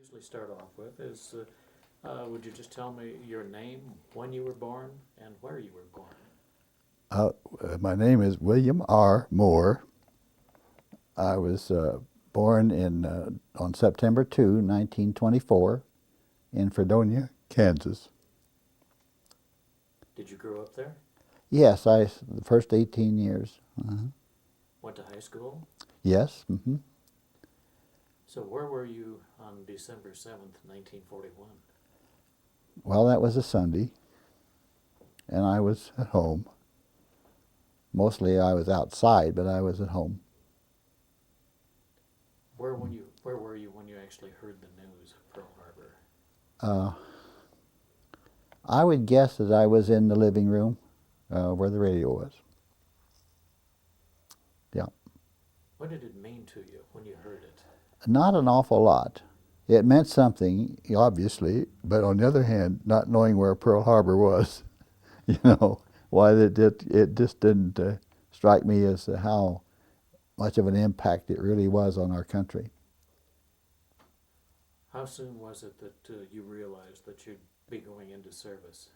Usually start off with is, would you just tell me your name, when you were born, and where you were born? My name is William R. Moore. I was born on September 2, 1924, in Fredonia, Kansas. Did you grow up there? Yes, the first 18 years. Went to high school? Yes. So where were you on December 7th, 1941? Well, that was a Sunday, and I was at home. Mostly I was outside, but I was at home. Where were you when you actually heard the news of Pearl Harbor? Uh, I would guess that I was in the living room where the radio was. Yeah. What did it mean to you when you heard it? Not an awful lot. It meant something, obviously, but on the other hand, not knowing where Pearl Harbor was, you know, why it just didn't strike me as how much of an impact it really was on our country. How soon was it that you realized that you'd be going into service?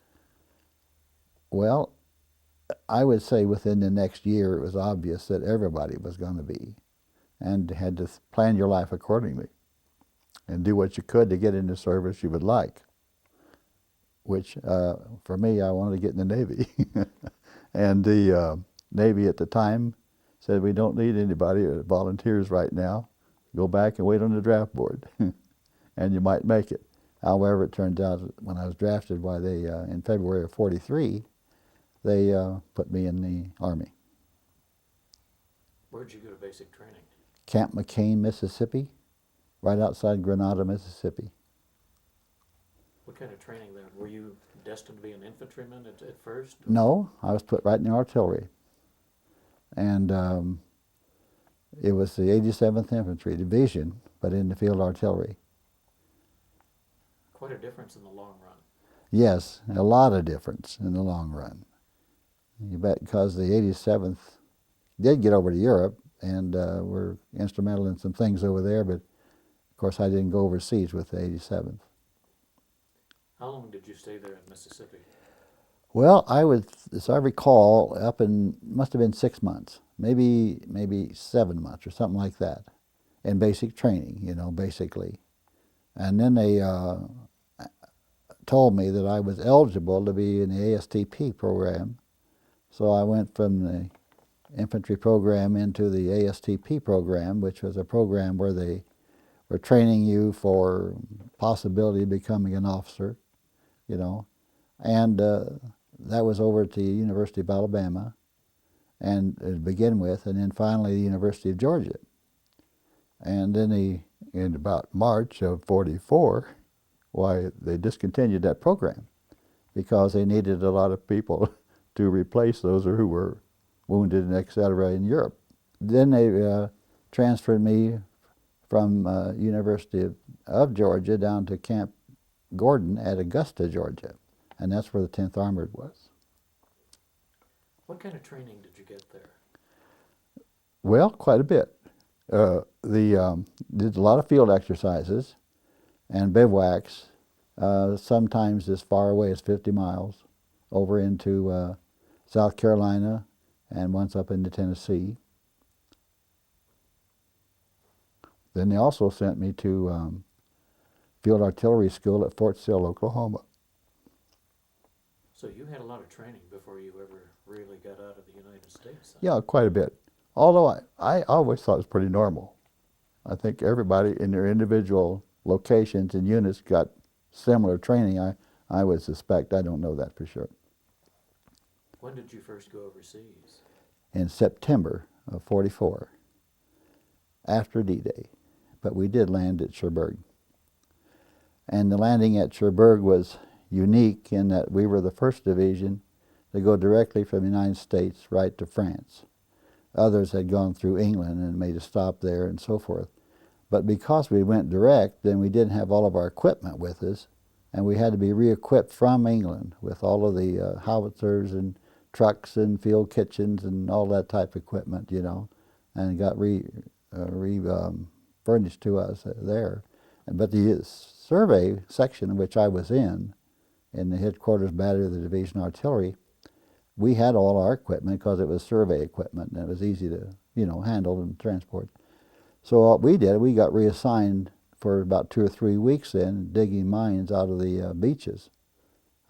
Well, I would say within the next year it was obvious that everybody was going to be, and had to plan your life accordingly and do what you could to get into service you would like, which for me, I wanted to get in the Navy. And the Navy at the time said, we don't need anybody, volunteers right now. Go back and wait on the draft board, and you might make it. However, it turned out when I was drafted, in February of '43, they put me in the Army. Where'd you go to basic training? Camp McCain, Mississippi, right outside Grenada, Mississippi. What kind of training there? Were you destined to be an infantryman at first? No, I was put right in the artillery. And it was the 87th Infantry Division, but in the field artillery. Quite a difference in the long run. Yes, a lot of difference in the long run. You bet, because the 87th did get over to Europe and were instrumental in some things over there, but of course I didn't go overseas with the 87th. How long did you stay there in Mississippi? Well, as I recall, must have been 6 months, maybe 7 months or something like that, in basic training, basically. And then they told me that I was eligible to be in the ASTP program, so I went from the infantry program into the ASTP program, which was a program where they were training you for possibility of becoming an officer, and that was over at the University of Alabama, and to begin with, and then finally the University of Georgia. And then in about March of '44, they discontinued that program because they needed a lot of people to replace those who were wounded and et cetera in Europe. Then they transferred me from University of Georgia down to Camp Gordon at Augusta, Georgia, and that's where the 10th Armored was. What kind of training did you get there? Well, quite a bit. Did a lot of field exercises and bivouacs, sometimes as far away as 50 miles, over into South Carolina and once up into Tennessee. Then they also sent me to field artillery school at Fort Sill, Oklahoma. So you had a lot of training before you ever really got out of the United States, then? Yeah, quite a bit. Although I always thought it was pretty normal. I think everybody in their individual locations and units got similar training, I would suspect. I don't know that for sure. When did you first go overseas? In September of '44, after D-Day. But we did land at Cherbourg. And the landing at Cherbourg was unique in that we were the first division to go directly from the United States right to France. Others had gone through England and made a stop there and so forth. But because we went direct, then we didn't have all of our equipment with us, and we had to be re-equipped from England with all of the howitzers and trucks and field kitchens and all that type of equipment, and got furnished to us there. But the survey section, which I was in the headquarters battery of the Division Artillery, we had all our equipment because it was survey equipment and it was easy to, handle and transport. So what we did, we got reassigned for about 2 or 3 weeks then, digging mines out of the beaches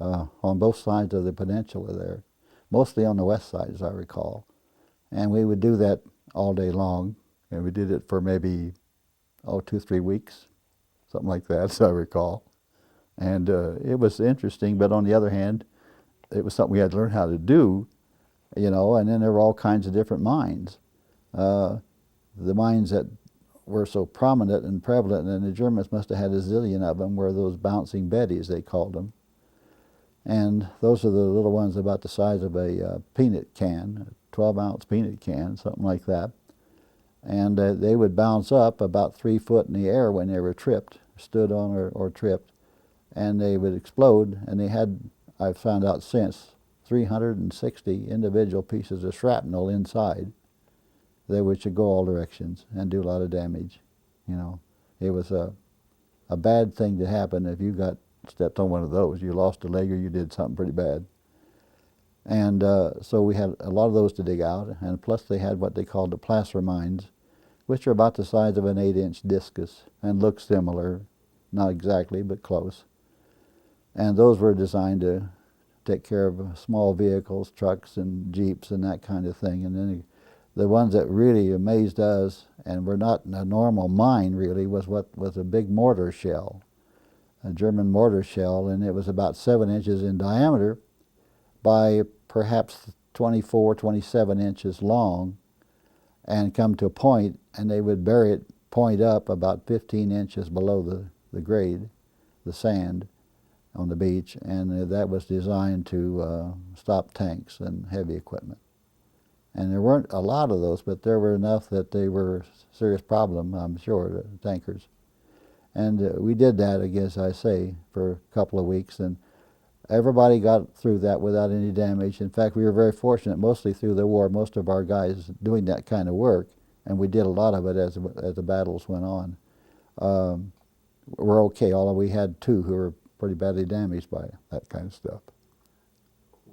on both sides of the peninsula there, mostly on the west side, as I recall. And we would do that all day long, and we did it for maybe 2 or 3 weeks, something like that, as I recall. And it was interesting, but on the other hand, it was something we had to learn how to do, and then there were all kinds of different mines. The mines that were so prominent and prevalent, and the Germans must have had a zillion of them, were those bouncing Bettys, they called them. And those are the little ones about the size of a peanut can, a 12-ounce peanut can, something like that. And they would bounce up about 3 foot in the air when they were tripped, stood on or tripped, and they would explode. And they had, I've found out since, 360 individual pieces of shrapnel inside, which would go all directions and do a lot of damage. It was a bad thing to happen if you got stepped on one of those. You lost a leg or you did something pretty bad. And so we had a lot of those to dig out, and plus they had what they called the placer mines, which are about the size of an 8-inch discus and look similar, not exactly, but close. And those were designed to take care of small vehicles, trucks and jeeps and that kind of thing. And then the ones that really amazed us, and were not a normal mine really, was a big mortar shell, a German mortar shell, and it was about 7 inches in diameter by perhaps 24, 27 inches long, and come to a point, and they would bury it point up about 15 inches below the grade, the sand on the beach, and that was designed to stop tanks and heavy equipment. And there weren't a lot of those, but there were enough that they were a serious problem, I'm sure, the tankers. And we did that, as I say, for a couple of weeks, and everybody got through that without any damage. In fact, we were very fortunate, mostly through the war, most of our guys doing that kind of work, and we did a lot of it as the battles went on. We're okay, although we had 2 who were pretty badly damaged by that kind of stuff.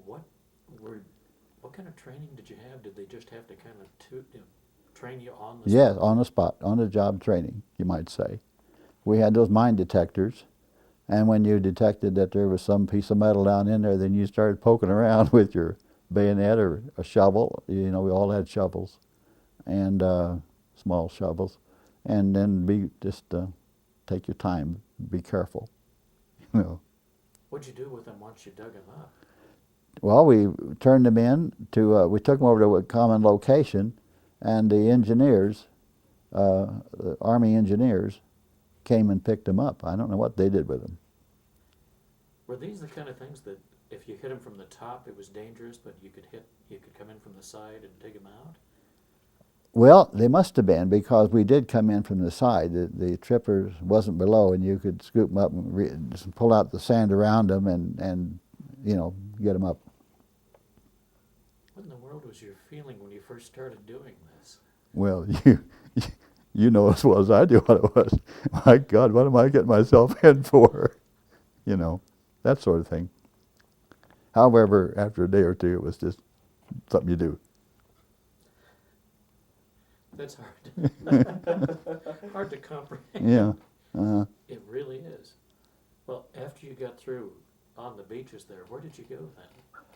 What kind of training did you have? Did they just have to kind of train you on the spot? Yes, on the spot, on the job training, you might say. We had those mine detectors, and when you detected that there was some piece of metal down in there, then you started poking around with your bayonet or a shovel. We all had shovels, and small shovels, and then take your time, be careful. What'd you do with them once you dug them up? Well, we turned them in to, we took them over to a common location, and the engineers, the Army engineers, came and picked them up. I don't know what they did with them. Were these the kind of things that if you hit them from the top, it was dangerous, but you could come in from the side and dig them out? Well, they must have been, because we did come in from the side. The trippers wasn't below, and you could scoop them up and just pull out the sand around them and get them up. What in the world was your feeling when you first started doing this? Well, you know as well as I do what it was. My God, what am I getting myself in for? That sort of thing. However, after a day or two, it was just something you do. That's hard. Hard to comprehend. Yeah. It really is. Well, after you got through on the beaches there, where did you go then?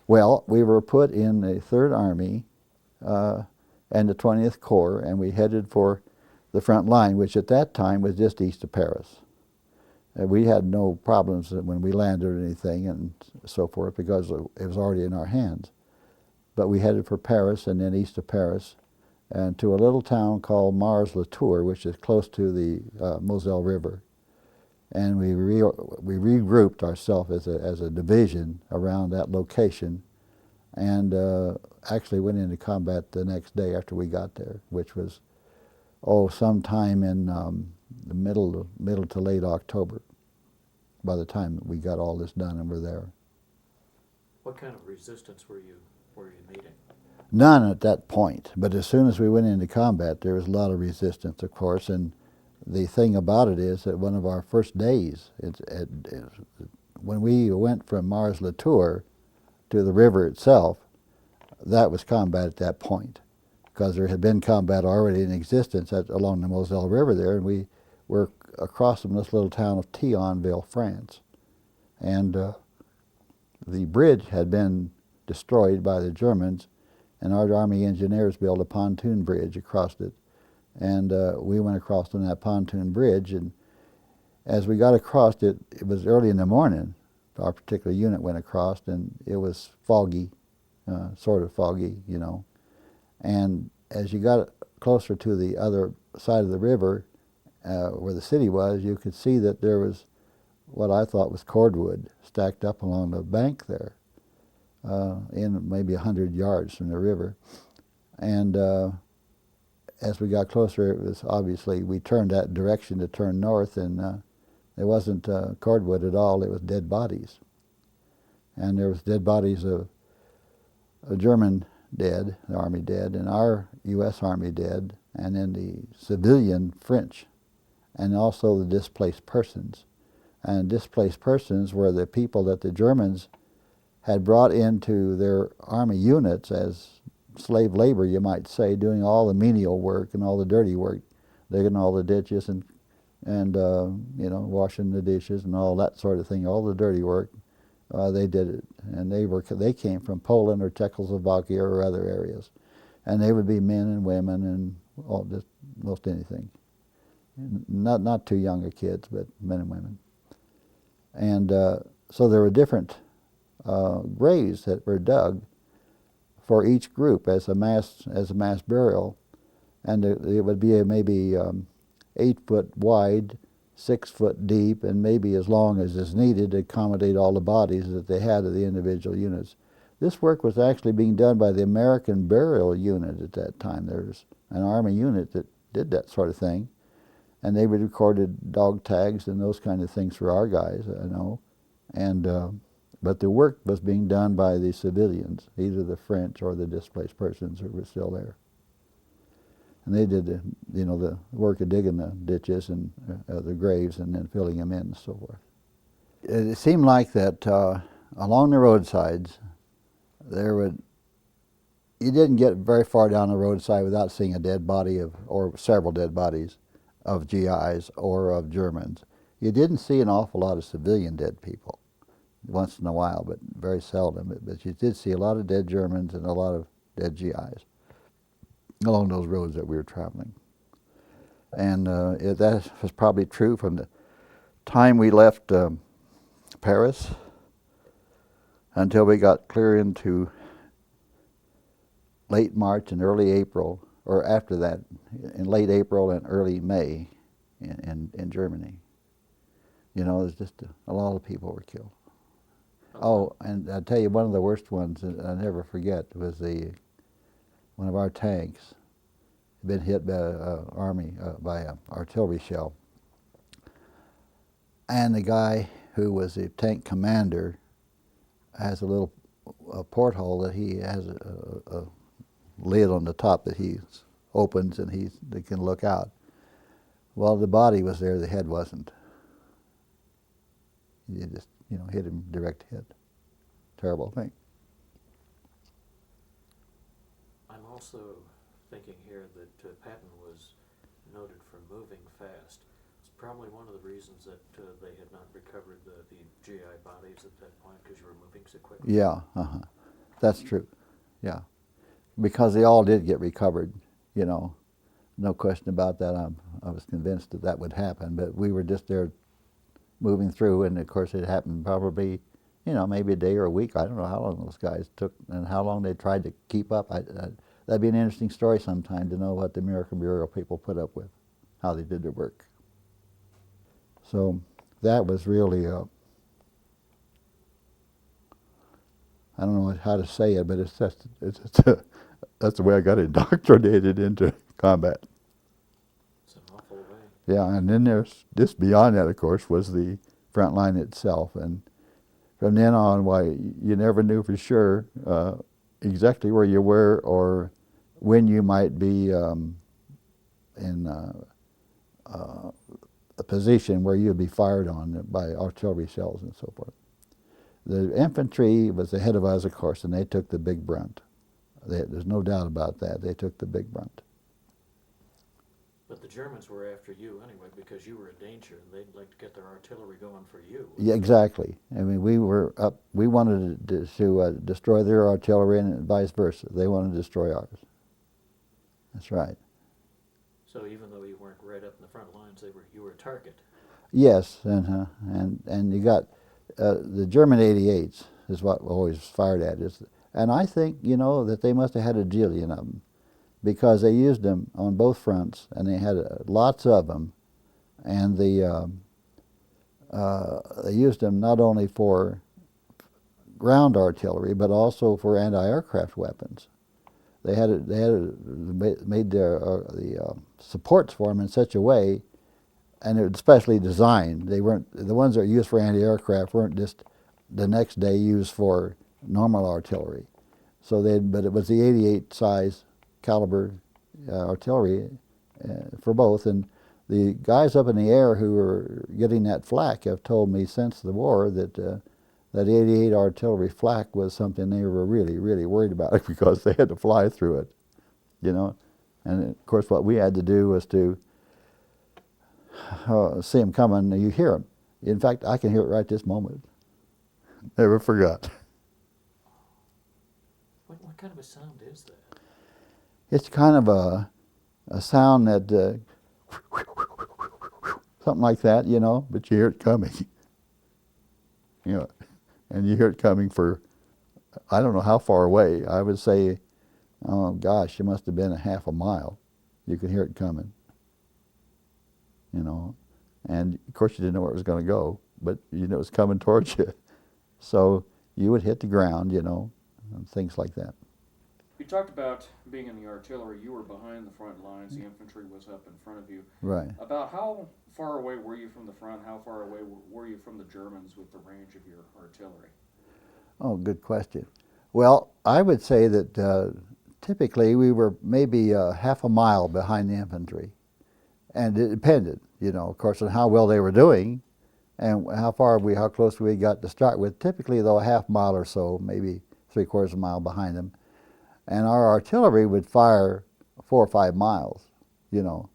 Well, we were put in the 3rd Army and the 20th Corps, and we headed for the front line, which at that time was just east of Paris. We had no problems when we landed or anything and so forth, because it was already in our hands. But we headed for Paris, and then east of Paris, and to a little town called Mars-la-Tour, which is close to the Moselle River. And we regrouped ourselves as a division around that location, and actually went into combat the next day after we got there, which was sometime in the middle to late October, by the time we got all this done and were there. What kind of resistance were you meeting? None at that point, but as soon as we went into combat, there was a lot of resistance, of course, and the thing about it is that one of our first days, when we went from Mars-Latour to the river itself, that was combat at that point, because there had been combat already in existence along the Moselle River there, and we were across from this little town of Thionville, France. And the bridge had been destroyed by the Germans, and our Army engineers built a pontoon bridge across it. And we went across on that pontoon bridge, and as we got across it, it was early in the morning. Our particular unit went across, and it was foggy, sort of foggy, you know. And as you got closer to the other side of the river, where the city was, you could see that there was what I thought was cordwood stacked up along the bank there, in maybe 100 yards from the river. And as we got closer, it was obviously, we turned that direction to turn north, and there wasn't cordwood at all. It was dead bodies. And there was dead bodies of German dead, the Army dead, and our U.S. Army dead, and then the civilian French, and also the displaced persons. And displaced persons were the people that the Germans had brought into their Army units as slave labor, you might say, doing all the menial work and all the dirty work, digging all the ditches and you know, washing the dishes and all that sort of thing, all the dirty work. They did it, and they came from Poland or Czechoslovakia or other areas, and they would be men and women and all, just most anything. Not too young of kids, but men and women. And so there were different graves that were dug for each group as a mass burial, and it would be maybe 8 foot wide, 6 foot deep, and maybe as long as is needed to accommodate all the bodies that they had of the individual units. This work was actually being done by the American Burial Unit at that time. There was an Army unit that did that sort of thing, and they would recorded dog tags and those kind of things for our guys, I know. And but the work was being done by the civilians, either the French or the displaced persons who were still there. And they did the work of digging the ditches and the graves and then filling them in and so forth. It seemed like that along the roadsides, you didn't get very far down the roadside without seeing a dead body or several dead bodies of GIs or of Germans. You didn't see an awful lot of civilian dead people, once in a while, but very seldom. But you did see a lot of dead Germans and a lot of dead GIs along those roads that we were traveling. And that was probably true from the time we left Paris until we got clear into late March and early April, or after that, in late April and early May in Germany. You know, there's just a lot of people were killed. Oh, and I'll tell you, one of the worst ones that I never forget was one of our tanks had been hit by an artillery shell. And the guy who was the tank commander has a little porthole that he has a lid on the top that he opens and they can look out. Well, the body was there, the head wasn't. You just, hit him direct hit. Terrible thing. I'm also thinking here that Patton was noted for moving fast. It's probably one of the reasons that they had not recovered the GI bodies at that point, because you were moving so quickly. Yeah, that's true. Yeah, because they all did get recovered. No question about that. I was convinced that would happen, but we were just there moving through, and of course it happened probably, maybe a day or a week. I don't know how long those guys took and how long they tried to keep up. That'd be an interesting story sometime to know what the American Bureau people put up with, how they did their work. So that was really, I don't know how to say it, but that's the way I got indoctrinated into combat. It's an awful way. Yeah, and then there's just beyond that, of course, was the front line itself. And from then on, you never knew for sure exactly where you were or when you might be in a position where you'd be fired on by artillery shells and so forth. The infantry was ahead of us, of course, and they took the big brunt. There's no doubt about that. They took the big brunt. But the Germans were after you anyway because you were a danger, and they'd like to get their artillery going for you. Yeah, exactly. I mean, we were up. We wanted to destroy their artillery, and vice versa. They wanted to destroy ours. That's right. So even though you weren't right up in the front lines, you were a target. Yes, and you got the German 88s is what we always fired at. And I think, you know, that they must have had a jillion of them because they used them on both fronts, and they had lots of them. And they used them not only for ground artillery, but also for anti-aircraft weapons. They made the supports for them in such a way, and it was specially designed. They weren't, the ones that were used for anti-aircraft weren't just the next day used for normal artillery. So but it was the 88 size caliber artillery for both. And the guys up in the air who were getting that flak have told me since the war that that 88 artillery flak was something they were really, really worried about because they had to fly through it, you know. And of course, what we had to do was to see them coming. You hear them. In fact, I can hear it right this moment. Never forgot. What kind of a sound is that? It's kind of a sound that something like that, you know. But you hear it coming, you know, and you hear it coming for I don't know how far away. I would say, oh gosh, it must have been a half a mile. You could hear it coming, you know. And of course, you didn't know where it was going to go, but you know it was coming towards you. So you would hit the ground, you know, and things like that. You talked about being in the artillery. You were behind the front lines. The infantry was up in front of you. Right. About how far away were you from the front? How far away were you from the Germans with the range of your artillery? Oh, good question. Well, I would say that typically we were maybe half a mile behind the infantry. And it depended, you know, of course, on how well they were doing and how close we got to start with. Typically, though, a half mile or so, maybe 3/4 of a mile behind them. And our artillery would fire 4 or 5 miles, you know.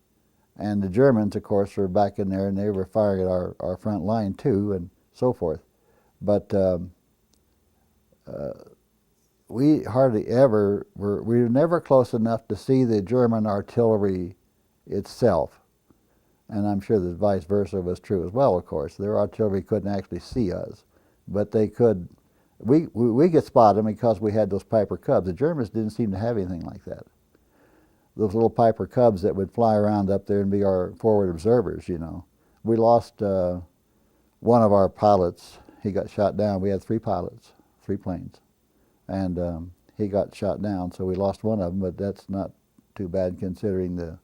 And the Germans, of course, were back in there, and they were firing at our front line, too, and so forth. But we hardly ever we were never close enough to see the German artillery itself. And I'm sure the vice versa was true as well, of course. Their artillery couldn't actually see us, but they could. We could spot them because we had those Piper Cubs. The Germans didn't seem to have anything like that. Those little Piper Cubs that would fly around up there and be our forward observers, you know. We lost one of our pilots. He got shot down. We had 3 pilots, 3 planes. And he got shot down, so we lost one of them, but that's not too bad considering the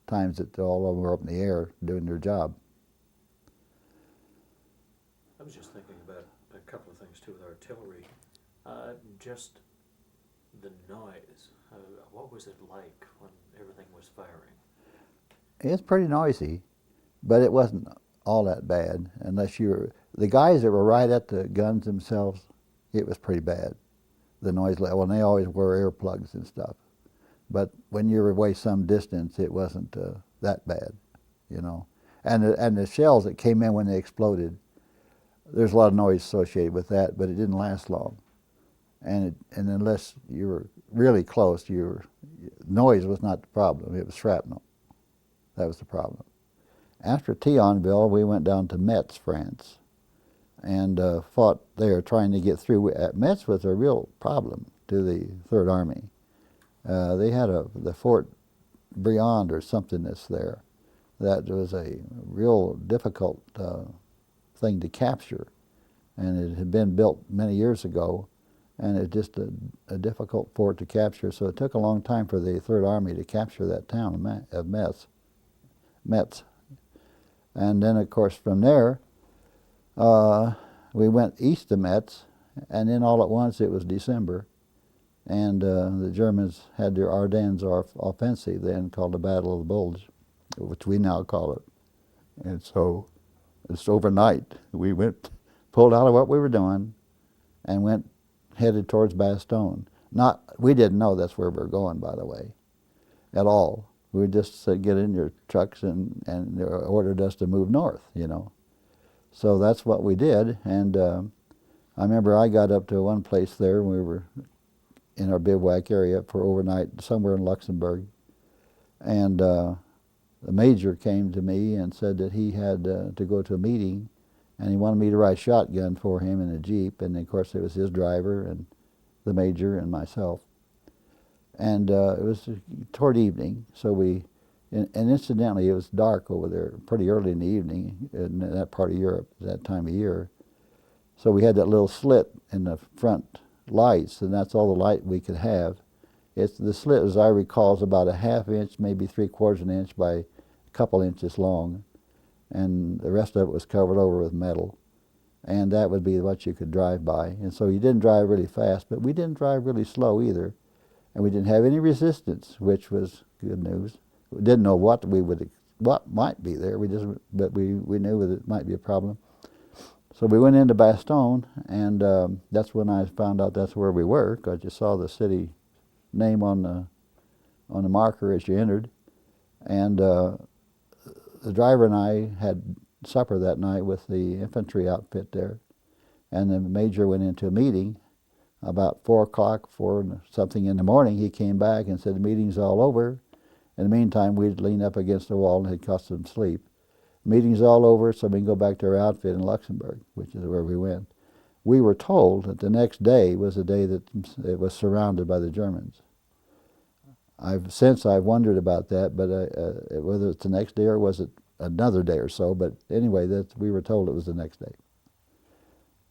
times that all of them were up in the air doing their job. I was just thinking about a couple of things too with artillery. Just the noise. What was it like when everything was firing? It's pretty noisy, but it wasn't all that bad unless you were, the guys that were right at the guns themselves, it was pretty bad. The noise level, and they always wore earplugs and stuff. But when you were away some distance, it wasn't that bad, you know. And the shells that came in when they exploded, there's a lot of noise associated with that, but it didn't last long. And unless you were really close, noise was not the problem. It was shrapnel. That was the problem. After Thionville, we went down to Metz, France, and fought there trying to get through. Metz was a real problem to the Third Army. They had the Fort Briand or something that's there. That was a real difficult thing to capture, and it had been built many years ago, and it's just a difficult fort to capture. So it took a long time for the Third Army to capture that town of Metz. And then, of course, from there, we went east of Metz, and then all at once it was December, and the Germans had their Ardennes offensive then, called the Battle of the Bulge, which we now call it. And so it's overnight. We went, pulled out of what we were doing, and went headed towards Bastogne. We didn't know that's where we were going, by the way, at all. We just said, get in your trucks, and they ordered us to move north, you know. So that's what we did, and I remember I got up to one place there, we were in our bivouac area for overnight, somewhere in Luxembourg, and the major came to me and said that he had to go to a meeting, and he wanted me to ride shotgun for him in a Jeep, and of course it was his driver and the major and myself. And it was toward evening, so and incidentally it was dark over there pretty early in the evening in that part of Europe at that time of year. So we had that little slit in the front lights, and that's all the light we could have. The slit, as I recall, is about a half inch, maybe 3/4 of an inch by a couple inches long, and the rest of it was covered over with metal. And that would be what you could drive by. And so you didn't drive really fast, but we didn't drive really slow either. And we didn't have any resistance, which was good news. We didn't know what might be there. But we knew that it might be a problem. So we went into Bastogne, and that's when I found out that's where we were, because you saw the city name on the marker as you entered. And the driver and I had supper that night with the infantry outfit there, and the major went into a meeting about 4 o'clock, 4 something in the morning. He came back and said the meeting's all over. In the meantime, we'd leaned up against the wall and had got some sleep. Meeting's all over, so we can go back to our outfit in Luxembourg, which is where we went. We were told that the next day was the day that it was surrounded by the Germans. I've wondered about that, but whether it's the next day or was it another day or so, but anyway, we were told it was the next day.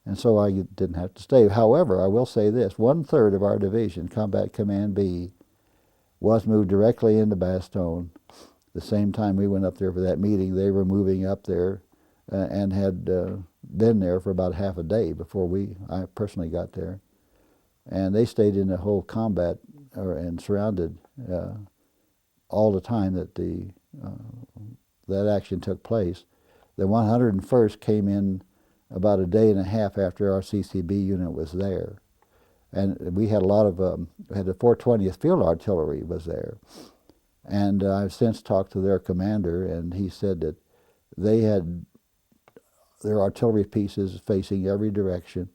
And so I didn't have to stay. However, I will say this, 1/3 of our division, Combat Command B, was moved directly into Bastogne. The same time we went up there for that meeting, they were moving up there and had been there for about half a day before I personally got there. And they stayed in the whole combat and surrounded all the time that that action took place. The 101st came in about a day and a half after our CCB unit was there. And we had a lot of, had the 420th Field Artillery was there. And I've since talked to their commander, and he said that they had their artillery pieces facing every direction,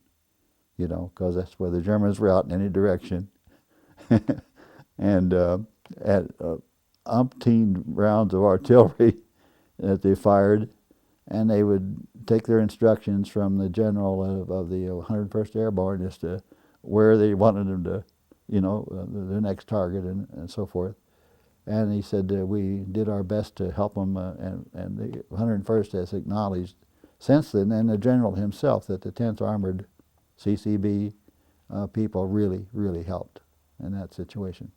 you know, because that's where the Germans were out in any direction. And at umpteen rounds of artillery that they fired, and they would take their instructions from the general of the 101st Airborne as to where they wanted them to, you know, their next target and so forth. And he said we did our best to help them, and the 101st has acknowledged since then, and the general himself, that the 10th Armored CCB people really, really helped in that situation.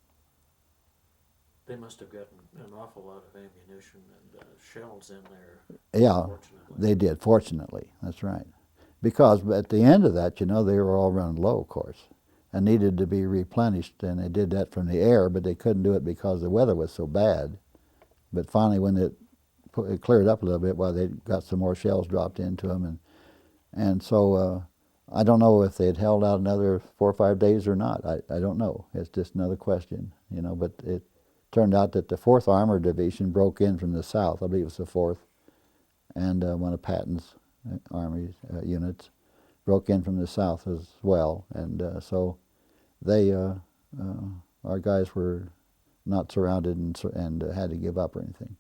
They must have gotten an awful lot of ammunition and shells in there. Yeah, they did, fortunately, that's right. Because at the end of that, you know, they were all running low, of course, and needed to be replenished, and they did that from the air, but they couldn't do it because the weather was so bad. But finally, when it cleared up a little bit, they got some more shells dropped into them, and so I don't know if they'd held out another 4 or 5 days or not. I don't know. It's just another question, you know, but it turned out that the 4th Armored Division broke in from the south. I believe it was the 4th, and one of Patton's Army units broke in from the south as well. And so they, our guys were not surrounded and had to give up or anything.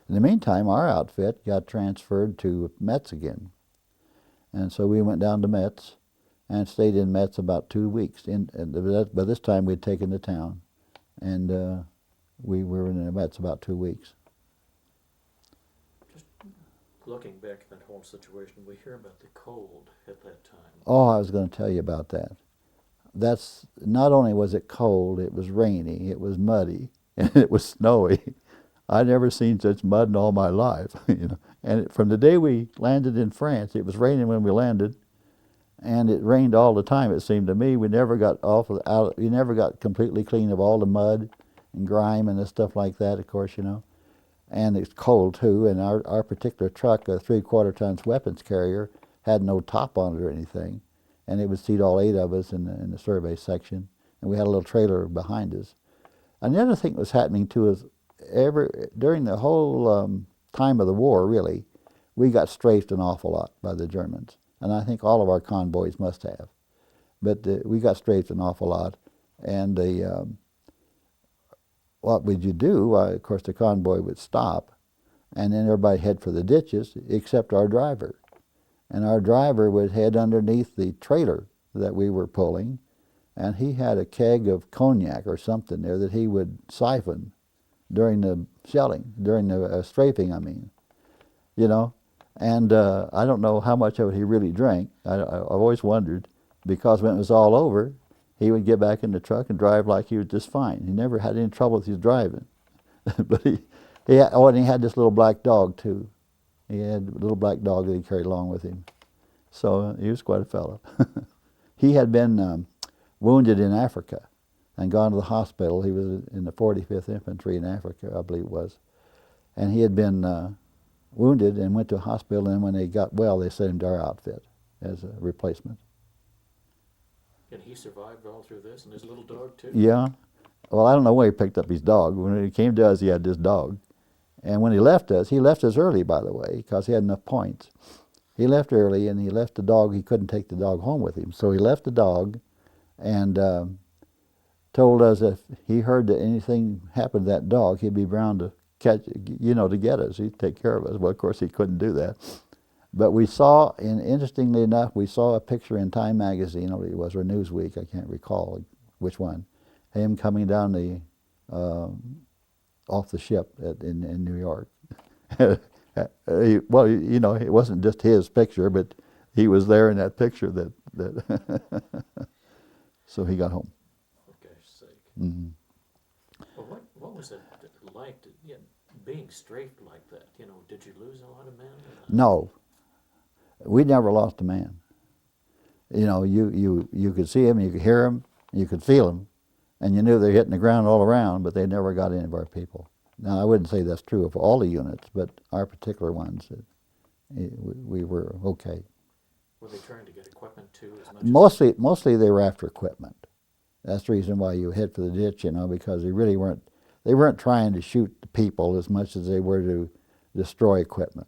In the meantime, our outfit got transferred to Metz again. And so we went down to Metz and stayed in Metz about 2 weeks. By this time, we'd taken the town, and we were in Metz about 2 weeks. Just looking back at that whole situation, we hear about the cold at that time. Oh, I was going to tell you about that. That's not only was it cold, it was rainy, it was muddy, and it was snowy. I'd never seen such mud in all my life, you know. And from the day we landed in France, it was raining when we landed, and it rained all the time. It seemed to me we never got we never got completely clean of all the mud and grime and the stuff like that, of course, you know. and it's cold too, and our particular truck, a 3/4 tons weapons carrier, had no top on it or anything, and it would seat all 8 of us in the survey section, and we had a little trailer behind us. And the other thing that was happening too is during the whole time of the war, really, we got strafed an awful lot by the Germans, and I think all of our convoys must have. But we got strafed an awful lot, and what would you do? Of course, the convoy would stop, and then everybody head for the ditches except our driver. And our driver would head underneath the trailer that we were pulling, and he had a keg of cognac or something there that he would siphon during the shelling, during the strafing, I mean, you know. And I don't know how much of it he really drank. I've always wondered, because when it was all over, he would get back in the truck and drive like he was just fine. He never had any trouble with his driving. But and he had this little black dog too. He had a little black dog that he carried along with him. So he was quite a fellow. He had been wounded in Africa and gone to the hospital. He was in the 45th Infantry in Africa, I believe it was. And he had been wounded and went to a hospital, and when they got well, they sent him to our outfit as a replacement. And he survived all through this, and his little dog too? Yeah. Well, I don't know where he picked up his dog. When he came to us, he had this dog. And when he left us early, by the way, because he had enough points. He left early, and he left the dog. He couldn't take the dog home with him. So he left the dog and told us if he heard that anything happened to that dog, he'd be bound to catch, to get us. He'd take care of us. Well, of course, he couldn't do that. But we saw, and interestingly enough, we saw a picture in Time magazine, or it was, or Newsweek, I can't recall which one, him coming down the off the ship in New York. Well, it wasn't just his picture, but he was there in that picture that so he got home. For gosh sake. Mm-hmm. Well, what was it like being strafed like that? Did you lose a lot of men? No. We never lost a man. You could see him, you could hear him, you could feel him, and you knew they were hitting the ground all around, but they never got any of our people. Now, I wouldn't say that's true of all the units, but our particular ones, we were okay. Were they trying to get equipment too? Mostly they were after equipment. That's the reason why you head for the ditch, because they really weren't trying to shoot the people as much as they were to destroy equipment,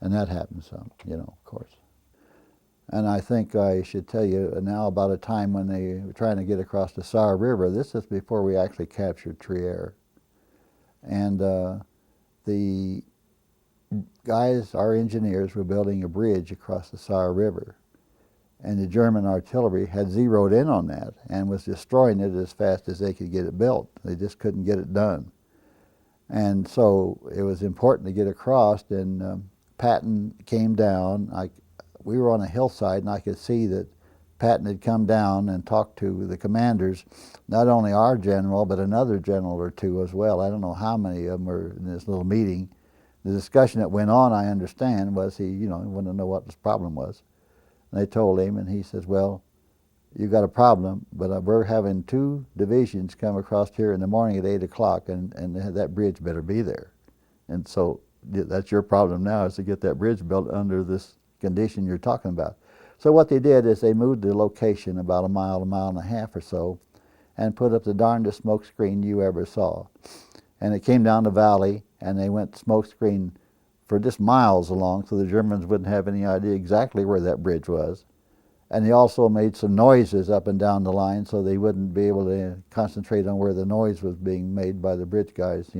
and that happens some, of course. And I think I should tell you now about a time when they were trying to get across the Saar River. This is before we actually captured Trier. And the guys, our engineers, were building a bridge across the Saar River. And the German artillery had zeroed in on that and was destroying it as fast as they could get it built. They just couldn't get it done. And so it was important to get across, and Patton came down. We were on a hillside, and I could see that Patton had come down and talked to the commanders, not only our general, but another general or two as well. I don't know how many of them were in this little meeting. The discussion that went on, I understand, was he wanted to know what his problem was. And they told him, and he says, well, you got a problem, but we're having 2 divisions come across here in the morning at 8 o'clock, and that bridge better be there. And so that's your problem now, is to get that bridge built under this condition you're talking about. So what they did is they moved the location about a mile and a half or so, and put up the darndest smoke screen you ever saw. And it came down the valley, and they went smoke screen for just miles along, so the Germans wouldn't have any idea exactly where that bridge was. And they also made some noises up and down the line, so they wouldn't be able to concentrate on where the noise was being made by the bridge guys,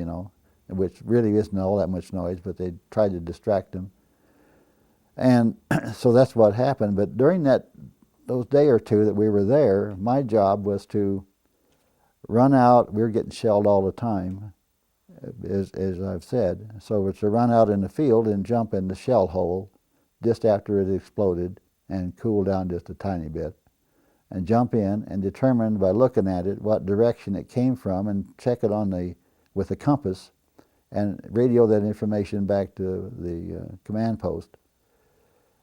which really isn't all that much noise, but they tried to distract them. And so that's what happened. But during those day or two that we were there, my job was to run out. We were getting shelled all the time, as I've said. So it was to run out in the field and jump in the shell hole just after it exploded and cool down just a tiny bit, and jump in and determine by looking at it what direction it came from, and check it with a compass and radio that information back to the command post.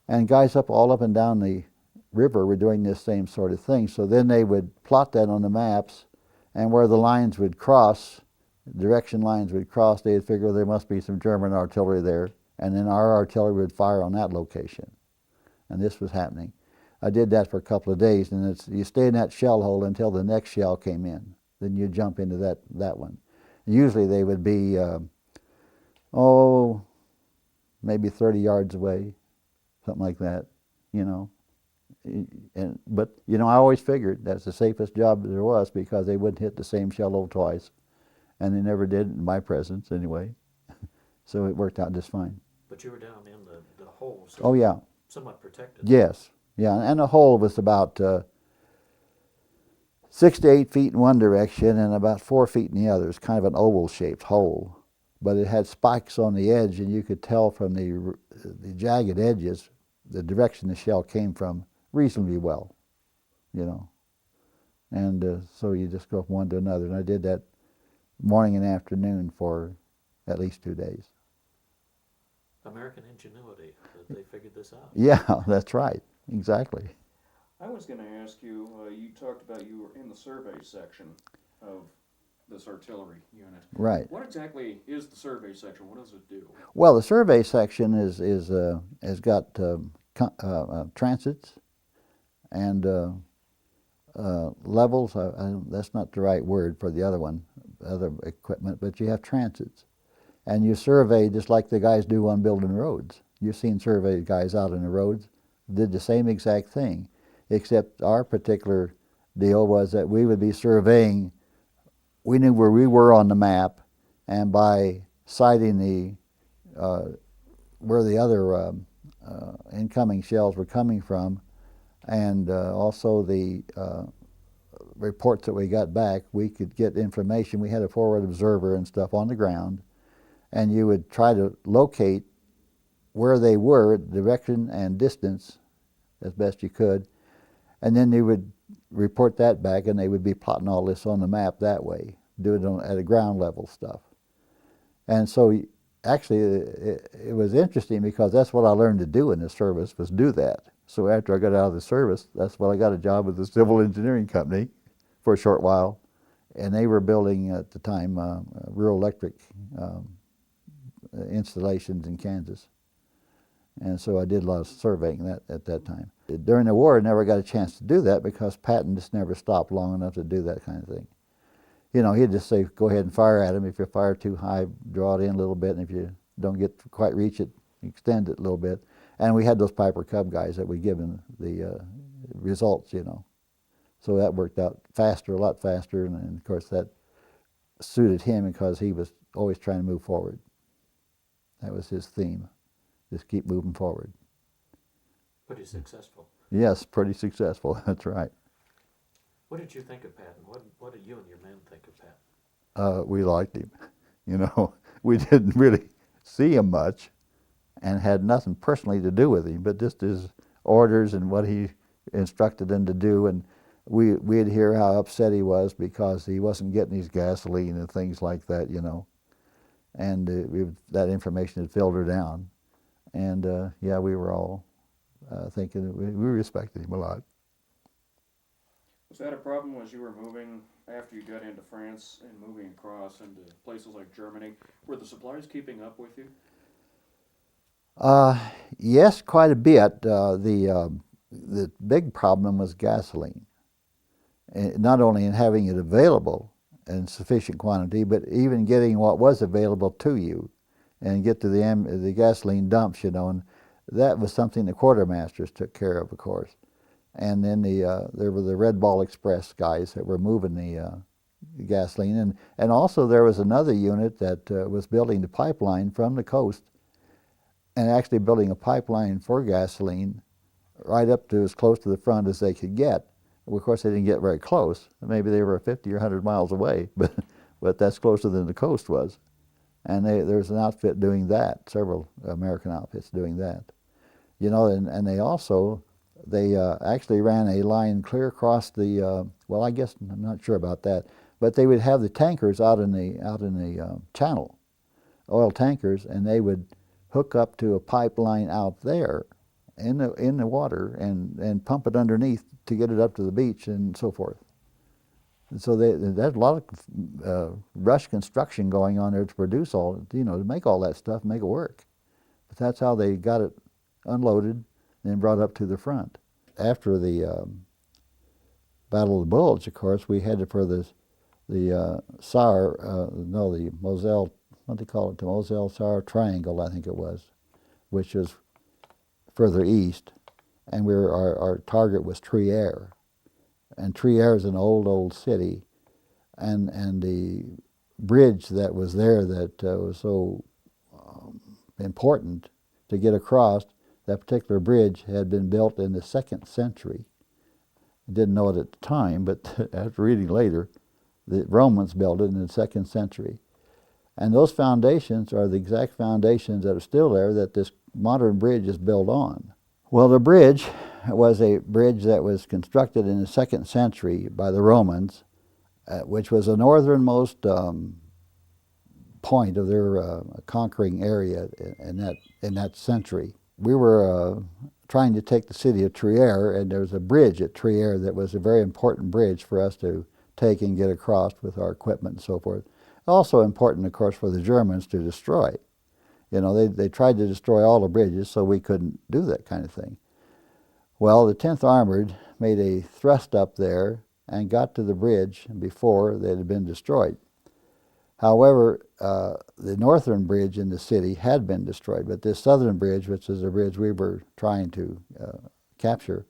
And guys all up and down the river were doing this same sort of thing. So then they would plot that on the maps, and where the lines would cross, direction lines would cross, they'd figure there must be some German artillery there, and then our artillery would fire on that location. And this was happening. I did that for a couple of days, and you stay in that shell hole until the next shell came in. Then you jump into that one. Usually they would be, maybe 30 yards away, something like that, you know. But, you know, I always figured that's the safest job there was because they wouldn't hit the same shell hole twice. And they never did in my presence anyway. So it worked out just fine. But you were down in the hole, so Oh, yeah. somewhat protected. Yes. Yeah, and the hole was about 6 to 8 feet in one direction and about 4 feet in the other. It's kind of an oval-shaped hole. But it had spikes on the edge, and you could tell from the jagged edges the direction the shell came from reasonably well, you know. And so you just go from one to another. And I did that morning and afternoon for at least 2 days. American ingenuity, that they figured this out. Yeah, that's right. Exactly. I was going to ask you, you talked about you were in the survey section of this artillery unit. Right. What exactly is the survey section? What does it do? Well, the survey section has got transits and levels. That's not the right word for the other equipment, but you have transits. And you survey just like the guys do on building roads. You've seen survey guys out on the roads, did the same exact thing, except our particular deal was that we would be surveying. We knew where we were on the map, and by sighting where the other incoming shells were coming from, and also the reports that we got back, we could get information. We had a forward observer and stuff on the ground, and you would try to locate where they were, direction and distance, as best you could, and then you would report that back, and they would be plotting all this on the map that way, do it at a ground level stuff. And so actually it was interesting because that's what I learned to do in the service, was do that. So after I got out of the service, that's when I got a job with the civil engineering company for a short while, and they were building at the time rural electric installations in Kansas. And so I did a lot of surveying at that time. During the war, I never got a chance to do that because Patton just never stopped long enough to do that kind of thing. You know, he'd just say, go ahead and fire at him. If you fire too high, draw it in a little bit, and if you don't quite reach it, extend it a little bit. And we had those Piper Cub guys that would give him the results, you know. So that worked out faster, a lot faster, and of course that suited him because he was always trying to move forward. That was his theme, just keep moving forward. Pretty successful. Yes, pretty successful, that's right. What did you think of Patton? What did you and your men think of Patton? We liked him. You know, we didn't really see him much and had nothing personally to do with him, but just his orders and what he instructed them to do. And we'd hear how upset he was because he wasn't getting his gasoline and things like that, you know. And that information had filtered down. And yeah, we were all thinking, we respected him a lot. Was that a problem as you were moving, after you got into France and moving across into places like Germany? Were the suppliers keeping up with you? Yes, quite a bit. The big problem was gasoline. Not only in having it available in sufficient quantity, but even getting what was available to you and get to the gasoline dumps, you know, and that was something the quartermasters took care of course. And then there were the Red Ball Express guys that were moving the gasoline, and also there was another unit that was building the pipeline from the coast and actually building a pipeline for gasoline right up to as close to the front as they could get. Well, of course, they didn't get very close. Maybe they were 50 or 100 miles away, but that's closer than the coast was. And there's an outfit doing that, several American outfits doing that. You know, and they also, they actually ran a line clear across the, well, I guess, I'm not sure about that, but they would have the tankers out in the channel, oil tankers, and they would hook up to a pipeline out there in the water and pump it underneath to get it up to the beach and so forth. So there's a lot of rush construction going on there to produce all, to make all that stuff, make it work. But that's how they got it unloaded and then brought up to the front. After the Battle of the Bulge, of course, we headed for the Moselle, what do they call it, the Moselle-Saar Triangle, I think it was, which is further east, and our target was Trier. And Trier is an old city, and the bridge that was there that was so important to get across, that particular bridge had been built in the 2nd century. I didn't know it at the time, but after reading later, the Romans built it in the 2nd century. And those foundations are the exact foundations that are still there that this modern bridge is built on. Well, the bridge was a bridge that was constructed in the 2nd century by the Romans, which was the northernmost point of their conquering area in that century. We were trying to take the city of Trier, and there was a bridge at Trier that was a very important bridge for us to take and get across with our equipment and so forth. Also important, of course, for the Germans to destroy. They tried to destroy all the bridges, so we couldn't do that kind of thing. Well, the 10th Armored made a thrust up there and got to the bridge before they had been destroyed. However, the northern bridge in the city had been destroyed, but this southern bridge, which is the bridge we were trying to capture,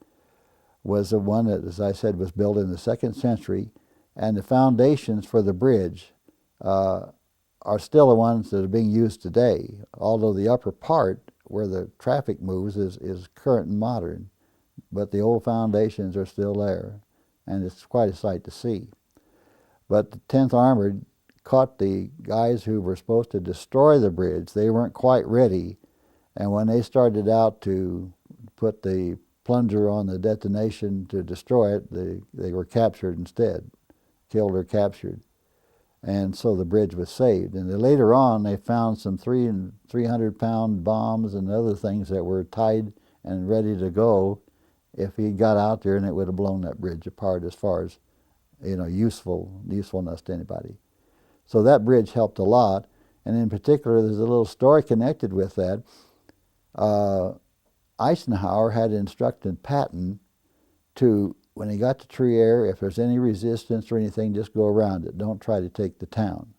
was the one that, as I said, was built in the 2nd century, and the foundations for the bridge are still the ones that are being used today, although the upper part where the traffic moves is current and modern, but the old foundations are still there, and it's quite a sight to see. But the 10th Armored caught the guys who were supposed to destroy the bridge. They weren't quite ready, and when they started out to put the plunger on the detonation to destroy it, they were captured instead, killed or captured. And so the bridge was saved. And then later on, they found some 300-pound bombs and other things that were tied and ready to go if he got out there, and it would have blown that bridge apart as far as, usefulness to anybody. So that bridge helped a lot. And in particular, there's a little story connected with that. Eisenhower had instructed Patton to, when he got to Trier, if there's any resistance or anything, just go around it. Don't try to take the town.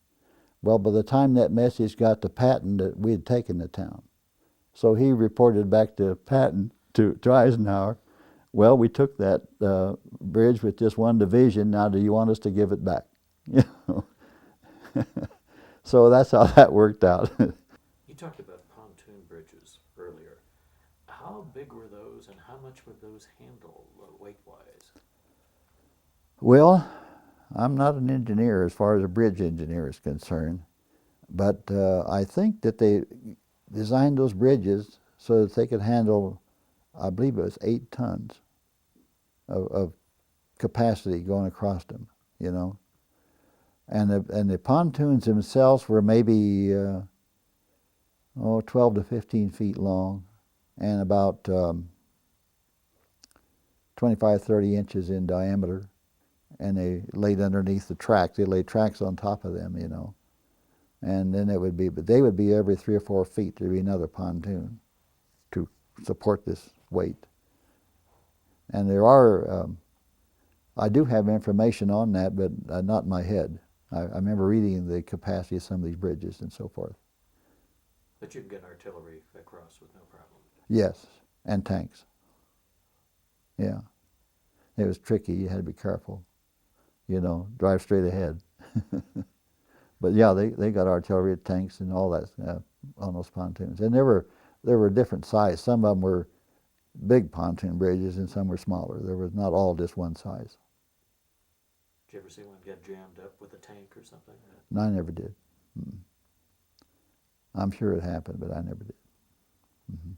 Well, by the time that message got to Patton, that we had taken the town. So he reported back to Patton, to Eisenhower, well, we took that bridge with just one division. Now do you want us to give it back? So that's how that worked out. You talked about pontoon bridges earlier. How big were those, and how much would those handle weight-wise? Well, I'm not an engineer as far as a bridge engineer is concerned, but I think that they designed those bridges so that they could handle, I believe it was 8 tons of capacity going across them, And the pontoons themselves were maybe 12 to 15 feet long and about 25, 30 inches in diameter. And they laid underneath the tracks. They laid tracks on top of them, And then but they would be every 3 or 4 feet. There'd be another pontoon to support this weight. And there are, I do have information on that, but not in my head. I remember reading the capacity of some of these bridges and so forth. But you can get artillery across with no problem. Yes, and tanks. Yeah. It was tricky. You had to be careful. Drive straight ahead. But yeah, they got artillery, tanks, and all that on those pontoons. And there were different sizes. Some of them were big pontoon bridges, and some were smaller. There was not all just one size. Did you ever see one get jammed up with a tank or something? No, I never did. Mm-mm. I'm sure it happened, but I never did. Mm-hmm.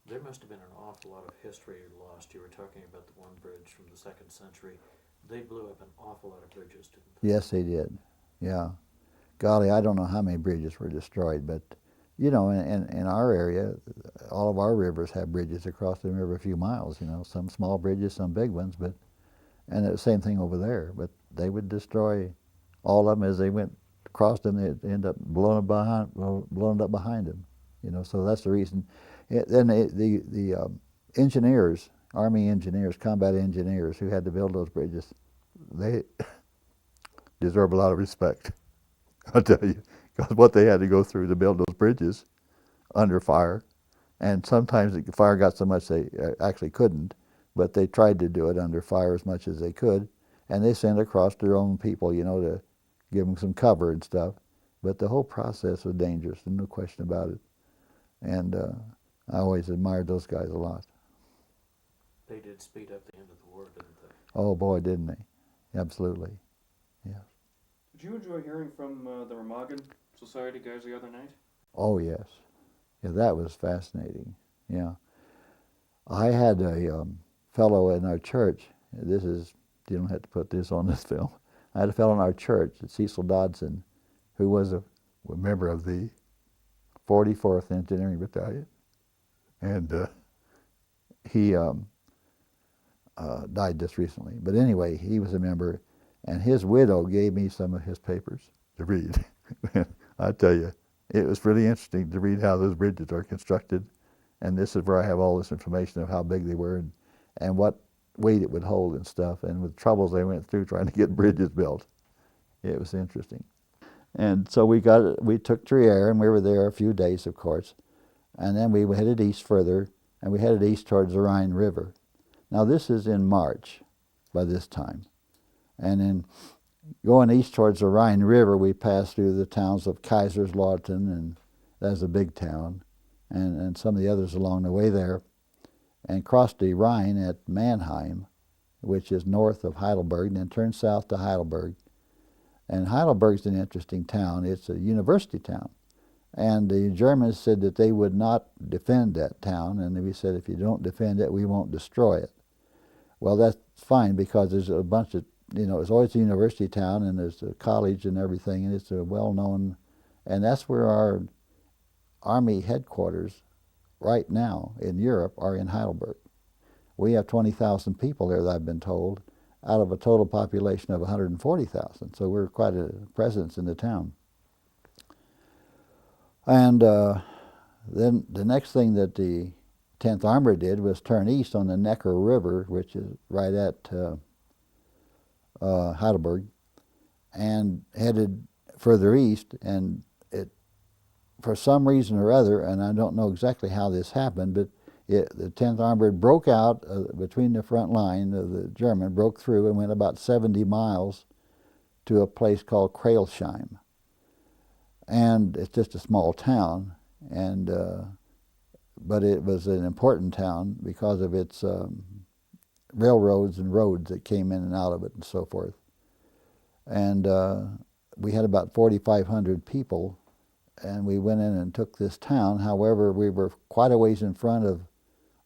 There must have been an awful lot of history lost. You were talking about the one bridge from the 2nd century. They blew up an awful lot of bridges, didn't they? Yes, they did. Yeah. Golly, I don't know how many bridges were destroyed, but, in our area, all of our rivers have bridges across them every few miles, some small bridges, some big ones, and the same thing over there. But they would destroy all of them as they went across them. They'd end up blowing up behind them. You know, so that's the reason. Then the engineers, Army engineers, combat engineers who had to build those bridges, they deserve a lot of respect. I'll tell you, because what they had to go through to build those bridges under fire, and sometimes the fire got so much they actually couldn't, but they tried to do it under fire as much as they could, and they sent across their own people, you know, to give them some cover and stuff. But the whole process was dangerous, no question about it. And I always admired those guys a lot. They did speed up the end of the war, didn't they? Oh boy, didn't they? Absolutely. Yeah. Did you enjoy hearing from the Remagen Society guys the other night? Oh yes. Yeah, that was fascinating. Yeah. I had a fellow in our church. This is, you don't have to put this on this film. I had a fellow in our church, Cecil Dodson, who was a member of the 44th Engineering Battalion, and he died just recently. But anyway, he was a member, and his widow gave me some of his papers to read. I tell you, it was pretty interesting to read how those bridges are constructed, and this is where I have all this information of how big they were and what weight it would hold and stuff, and with troubles they went through trying to get bridges built. It was interesting. And so we took Trier, and we were there a few days, of course, and then we headed east further, and we headed east towards the Rhine River. Now this is in March by this time, and then going east towards the Rhine River, we passed through the towns of Kaiserslautern, and that's a big town, and some of the others along the way there, and crossed the Rhine at Mannheim, which is north of Heidelberg, and then turned south to Heidelberg. And Heidelberg's an interesting town. It's a university town. And the Germans said that they would not defend that town, and we said, if you don't defend it, we won't destroy it. Well, that's fine, because there's a bunch of, you know, it's always a university town, and there's a college and everything, and it's a well-known, and that's where our Army headquarters right now in Europe are in Heidelberg. We have 20,000 people there, that I've been told, out of a total population of 140,000. So we're quite a presence in the town. And then the next thing that the 10th Armored did was turn east on the Neckar River, which is right at Heidelberg, and headed further east. And it, for some reason or other, and I don't know exactly how this happened, but the 10th Armored broke out between the front line of the German, broke through and went about 70 miles to a place called Krailsheim. And it's just a small town, and but it was an important town because of its railroads and roads that came in and out of it and so forth. And we had about 4,500 people, and we went in and took this town. However, we were quite a ways in front of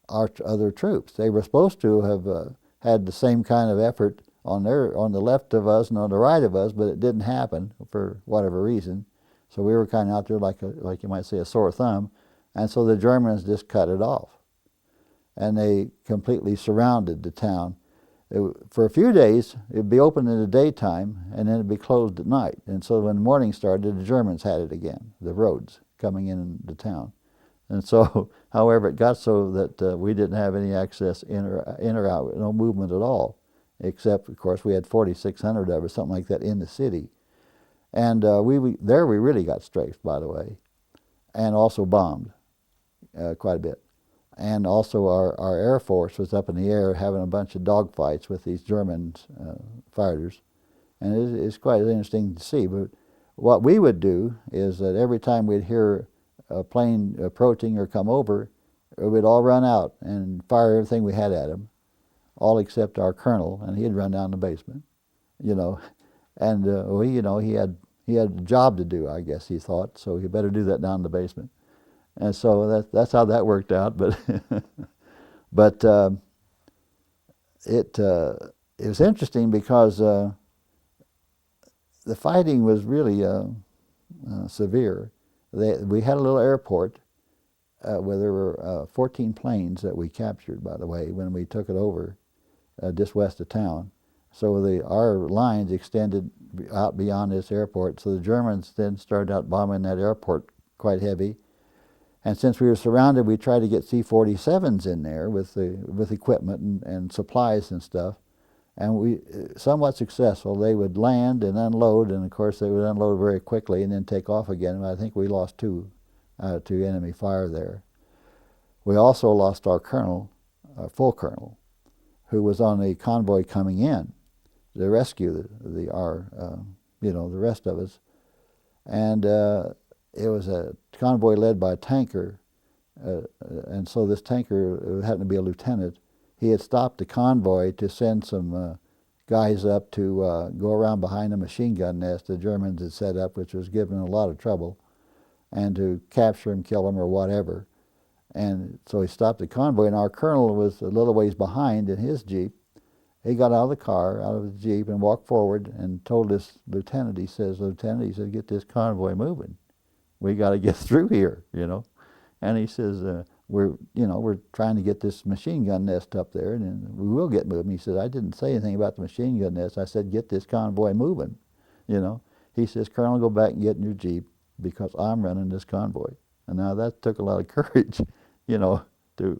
our other troops. They were supposed to have had the same kind of effort on the left of us and on the right of us, but it didn't happen for whatever reason. So we were kind of out there like you might say, a sore thumb, and so the Germans just cut it off, and they completely surrounded the town. For a few days, it'd be open in the daytime, and then it'd be closed at night. And so when the morning started, the Germans had it again, the roads coming in the town. And so, however, it got so that we didn't have any access in or out, no movement at all, except, of course, we had 4,600 of us, something like that, in the city. And we really got strafed, by the way, and also bombed quite a bit. And also our Air Force was up in the air having a bunch of dogfights with these German fighters. And it's quite interesting to see. But what we would do is that every time we'd hear a plane approaching or come over, we'd all run out and fire everything we had at him, all except our colonel, and he'd run down the basement, you know. And he had a job to do, I guess he thought, so he better do that down in the basement. And so that's how that worked out. But but it was interesting because the fighting was really severe. We had a little airport where there were 14 planes that we captured, by the way, when we took it over just west of town. So our lines extended out beyond this airport. So the Germans then started out bombing that airport quite heavy. And since we were surrounded, we tried to get C-47s in there with equipment and supplies and stuff. And we somewhat successful. They would land and unload, and of course they would unload very quickly and then take off again. And I think we lost two to enemy fire there. We also lost our colonel, our full colonel, who was on a convoy coming in to rescue the rest of us. And it was a convoy led by a tanker, and so this tanker happened to be a lieutenant. He had stopped the convoy to send some guys up to go around behind a machine gun nest the Germans had set up, which was giving a lot of trouble, and to capture him, kill him, or whatever. And so he stopped the convoy, and our colonel was a little ways behind in his Jeep. He got out of the car, out of the Jeep, and walked forward and told this lieutenant, he says, "Lieutenant," he said, "get this convoy moving. We got to get through here, you know." And he says, we're trying to get this machine gun nest up there, and we will get moving." He said, "I didn't say anything about the machine gun nest. I said, get this convoy moving, you know." He says, "Colonel, go back and get in your Jeep because I'm running this convoy." And now that took a lot of courage, you know, to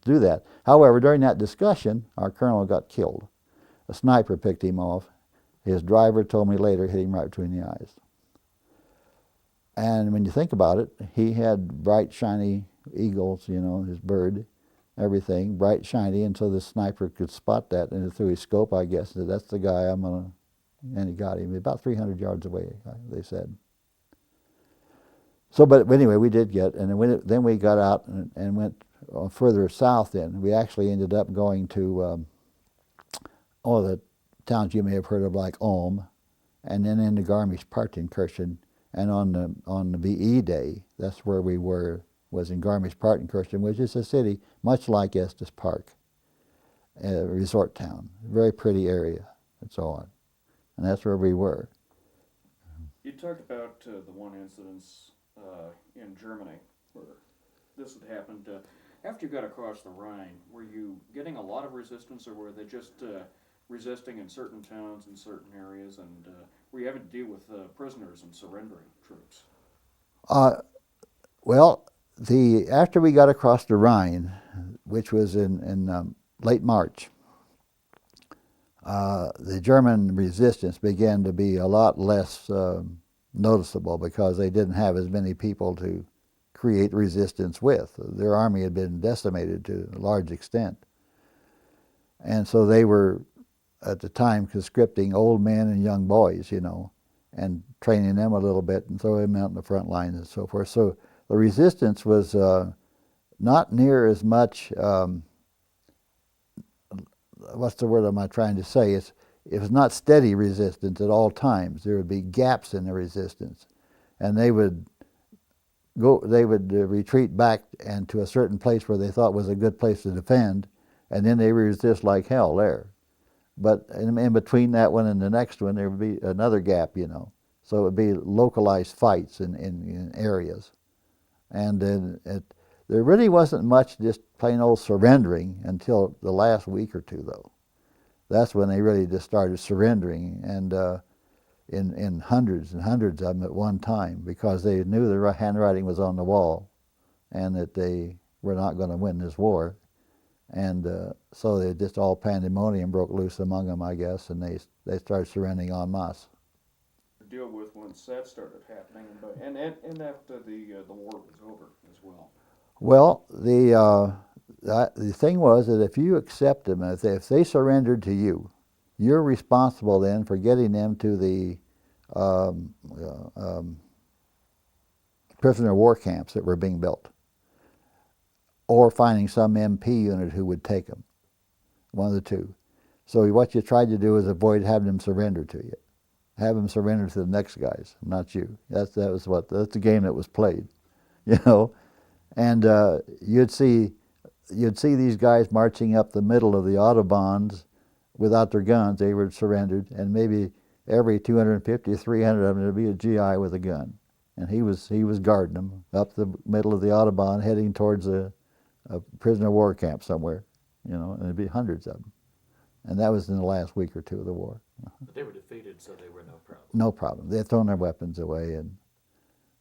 do that. However, during that discussion, our colonel got killed. A sniper picked him off. His driver told me later hit him right between the eyes. And when you think about it, he had bright, shiny eagles, you know, his bird, everything, bright, shiny, and so the sniper could spot that, and through his scope, I guess, said, "That's the guy I'm going to," and he got him. About 300 yards away, they said. So, but anyway, we did get, and then we got out and went further south then. We actually ended up going to, the towns you may have heard of, like Ulm, and then into Garmisch-Partenkirchen. And on the VE Day, that's where we was in Garmisch-Partenkirchen, which is a city much like Estes Park, a resort town, very pretty area, and so on. And that's where we were. You talked about the one incident in Germany where this had happened. After you got across the Rhine, were you getting a lot of resistance, or were they just resisting in certain towns in certain areas, and were you having to deal with prisoners and surrendering troops? Well, after we got across the Rhine, which was in late March, the German resistance began to be a lot less noticeable because they didn't have as many people to create resistance with. Their army had been decimated to a large extent. And so they were, at the time, conscripting old men and young boys, you know, and training them a little bit and throwing them out in the front lines and so forth. So the resistance was not near as much, what's the word am I trying to say? It was not steady resistance at all times. There would be gaps in the resistance. And they would retreat back and to a certain place where they thought was a good place to defend, and then they resist like hell there. But in between that one and the next one, there would be another gap, you know. So it would be localized fights in areas. And then there really wasn't much just plain old surrendering until the last week or two, though. That's when they really just started surrendering, and in hundreds and hundreds of them at one time, because they knew their handwriting was on the wall and that they were not going to win this war. And so they just all pandemonium broke loose among them, I guess, and they started surrendering en masse. To deal with once that started happening, and after the war was over as well. Well, the thing was that if you accept them, if they surrendered to you, you're responsible then for getting them to the prisoner of war camps that were being built, or finding some MP unit who would take them, one of the two. So what you tried to do is avoid having them surrender to you. Have them surrender to the next guys, not you. That's the game that was played, you know. And you'd see these guys marching up the middle of the autobahns without their guns. They were surrendered, and maybe every 250, 300 of them would be a GI with a gun, and he was guarding them up the middle of the autobahn, heading towards a prisoner of war camp somewhere, you know, and there'd be hundreds of them. And that was in the last week or two of the war. But they were defeated, so they were no problem. No problem. They had thrown their weapons away, and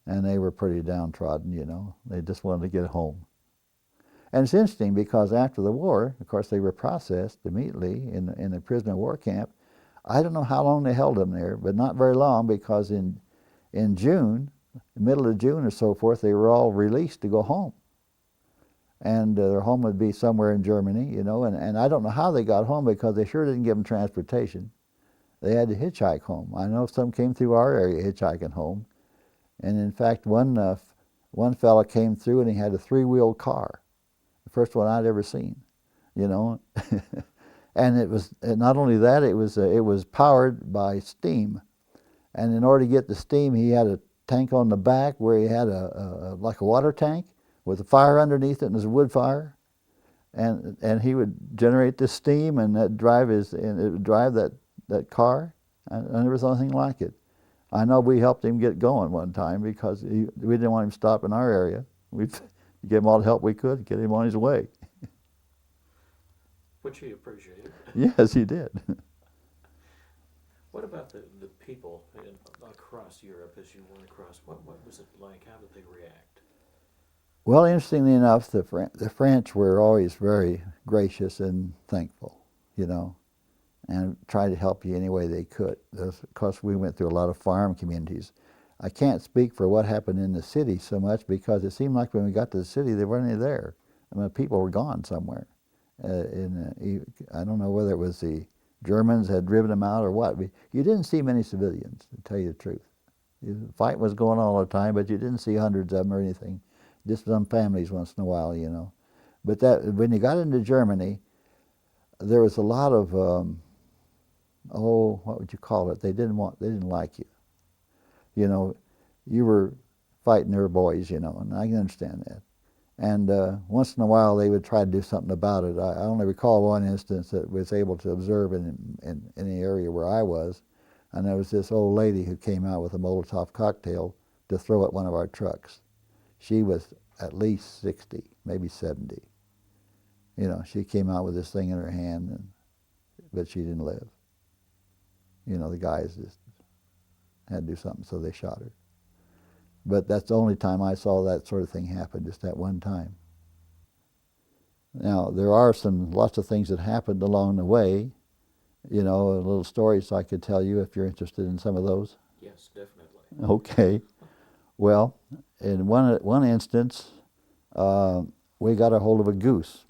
they were pretty downtrodden, you know. They just wanted to get home. And it's interesting because after the war, of course, they were processed immediately in a prisoner of war camp. I don't know how long they held them there, but not very long, because in June, the middle of June or so forth, they were all released to go home. And their home would be somewhere in Germany, you know, and I don't know how they got home, because they sure didn't give them transportation. They had to hitchhike home. I know some came through our area hitchhiking home. And in fact, one fella came through and he had a 3-wheeled car. The first one I'd ever seen, you know. And it was not only that, it was powered by steam. And in order to get the steam, he had a tank on the back where he had like a water tank with a fire underneath it, and it was a wood fire. And he would generate the steam, and it would drive that car. I never saw anything like it. I know we helped him get going one time, because we didn't want him to stop in our area. We gave him all the help we could, get him on his way. Which he appreciated. Yes, he did. What about the people across Europe as you went across? What was it like? How did they react? Well, interestingly enough, the French were always very gracious and thankful, you know, and tried to help you any way they could. Of course, we went through a lot of farm communities. I can't speak for what happened in the city so much, because it seemed like when we got to the city, they weren't any there. I mean, people were gone somewhere. I don't know whether it was the Germans had driven them out or what. But you didn't see many civilians, to tell you the truth. The fight was going on all the time, but you didn't see hundreds of them or anything. Just some families once in a while, you know. But when you got into Germany, there was a lot of, what would you call it? They didn't like you. You know, you were fighting their boys, you know, and I can understand that. And once in a while, they would try to do something about it. I only recall one instance that was able to observe in the area where I was, and there was this old lady who came out with a Molotov cocktail to throw at one of our trucks. She was at least 60, maybe 70. You know, she came out with this thing in her hand, but she didn't live. You know, the guys just had to do something, so they shot her. But that's the only time I saw that sort of thing happen, just that one time. Now, there are lots of things that happened along the way, you know, little stories I could tell you if you're interested in some of those. Yes, definitely. Okay. Well, in one instance, we got a hold of a goose,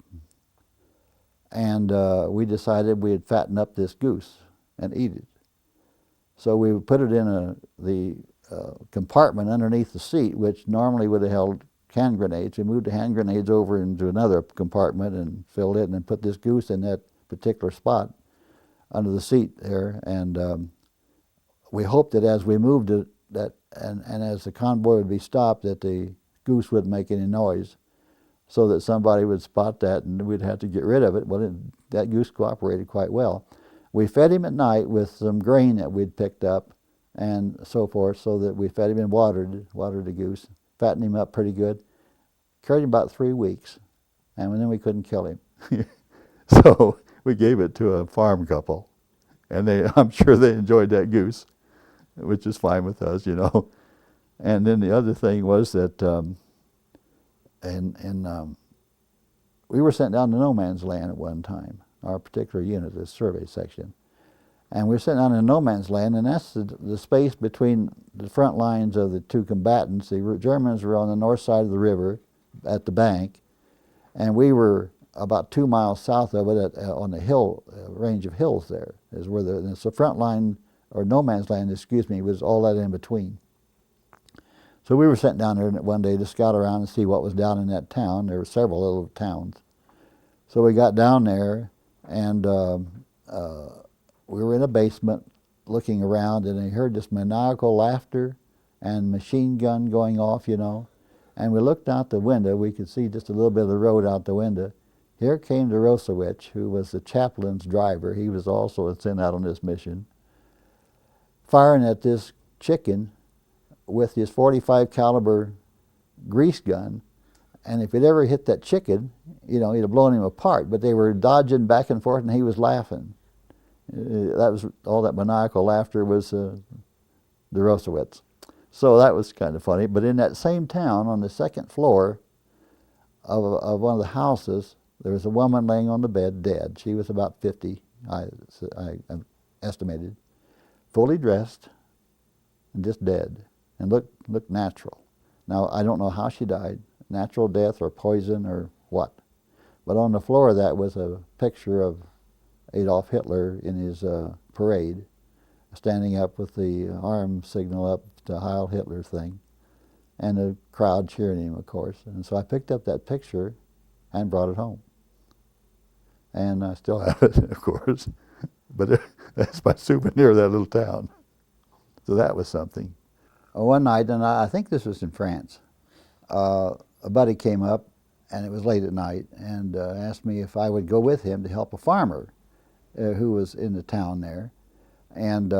and we decided we'd fatten up this goose and eat it. So we put it in the compartment underneath the seat, which normally would have held hand grenades. We moved the hand grenades over into another compartment and filled it, and then put this goose in that particular spot under the seat there. And we hoped that as we moved it, and as the convoy would be stopped, that the goose wouldn't make any noise, so that somebody would spot that and we'd have to get rid of it. Well, that goose cooperated quite well. We fed him at night with some grain that we'd picked up and so forth, so that we fed him and watered the goose, fattened him up pretty good. Carried him about 3 weeks, and then we couldn't kill him. So we gave it to a farm couple, and I'm sure they enjoyed that goose, which is fine with us, you know. And then the other thing was that we were sent down to no man's land at one time, our particular unit, the survey section. And we were sent down in no man's land, and that's the space between the front lines of the two combatants. The Germans were on the north side of the river at the bank, and we were about 2 miles south of it on the hill, range of hills there, is where the front line, or no man's land, excuse me, was all that in between. So we were sent down there one day to scout around and see what was down in that town. There were several little towns. So we got down there, and we were in a basement looking around, and I heard this maniacal laughter and machine gun going off, you know. And we looked out the window. We could see just a little bit of the road out the window. Here came the Rosewich, who was the chaplain's driver. He was also sent out on this mission, firing at this chicken with his .45 caliber grease gun. And if it ever hit that chicken, you know, he'd have blown him apart. But they were dodging back and forth, and he was laughing. That was all that maniacal laughter was the Rosowitz. So that was kind of funny. But in that same town, on the second floor of one of the houses, there was a woman laying on the bed dead. She was about 50, I estimated, fully dressed and just dead, and looked natural. Now, I don't know how she died, natural death or poison or what. But on the floor of that was a picture of Adolf Hitler in his parade, standing up with the arm signal up to Heil Hitler thing, and the crowd cheering him, of course. And so I picked up that picture and brought it home. And I still have it, of course. But that's my souvenir of that little town. So that was something. One night, and I think this was in France, a buddy came up, and it was late at night, and asked me if I would go with him to help a farmer who was in the town there. And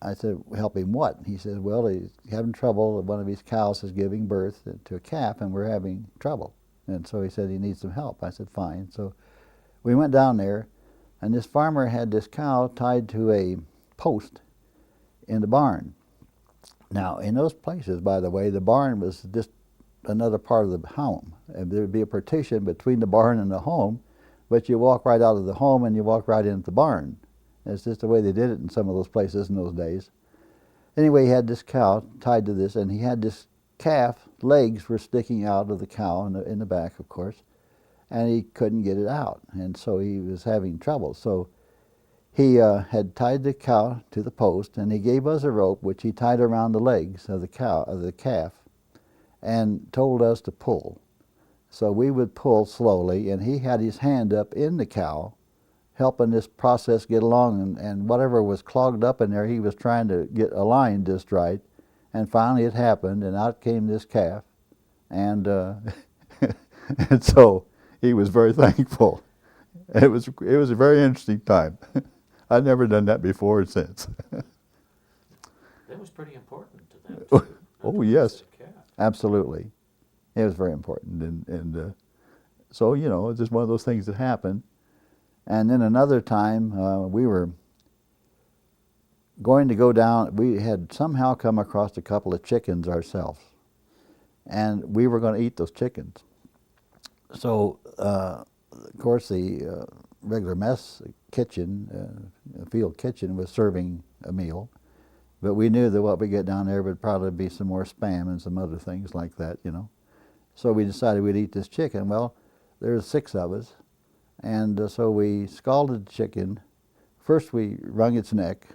I said, help him what? He said, well, he's having trouble. One of his cows is giving birth to a calf, and we're having trouble. And so he said he needs some help. I said, fine. So we went down there, and this farmer had this cow tied to a post in the barn. Now, in those places, by the way, the barn was just another part of the home. And there would be a partition between the barn and the home, but you walk right out of the home and you walk right into the barn. It's just the way they did it in some of those places in those days. Anyway, he had this cow tied to this, and he had this calf, legs were sticking out of the cow in the back, of course, and he couldn't get it out, and so he was having trouble. So he had tied the cow to the post, and he gave us a rope, which he tied around the legs of the calf, and told us to pull. So we would pull slowly, and he had his hand up in the cow, helping this process get along, and whatever was clogged up in there, he was trying to get aligned just right. And finally it happened, and out came this calf, and and so he was very thankful. It was a very interesting time. I've never done that before or since. That was pretty important to them, Oh, too. oh, not to yes. lose a calf. Absolutely. It was very important, and so, you know, it's just one of those things that happened. And then another time, we were going to go down, we had somehow come across a couple of chickens ourselves, and we were going to eat those chickens. So, of course, the regular mess kitchen, field kitchen, was serving a meal, but we knew that what we get down there would probably be some more Spam and some other things like that, you know. So we decided we'd eat this chicken. Well, there were 6 of us, and so we scalded the chicken. First we wrung its neck,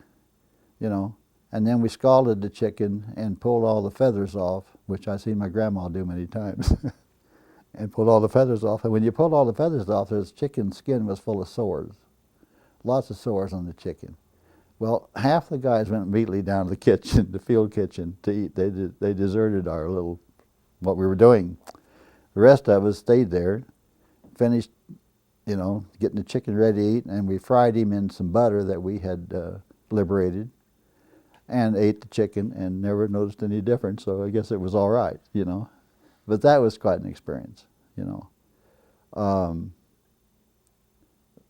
you know, and then we scalded the chicken and pulled all the feathers off, which I've seen my grandma do many times, and pulled all the feathers off. And when you pulled all the feathers off, this chicken's skin was full of sores, lots of sores on the chicken. Well, half the guys went immediately down to the kitchen, the field kitchen, to eat. They deserted our little, what we were doing. The rest of us stayed there, finished, you know, getting the chicken ready to eat, and we fried him in some butter that we had liberated, and ate the chicken and never noticed any difference, so I guess it was all right, you know. But that was quite an experience, you know.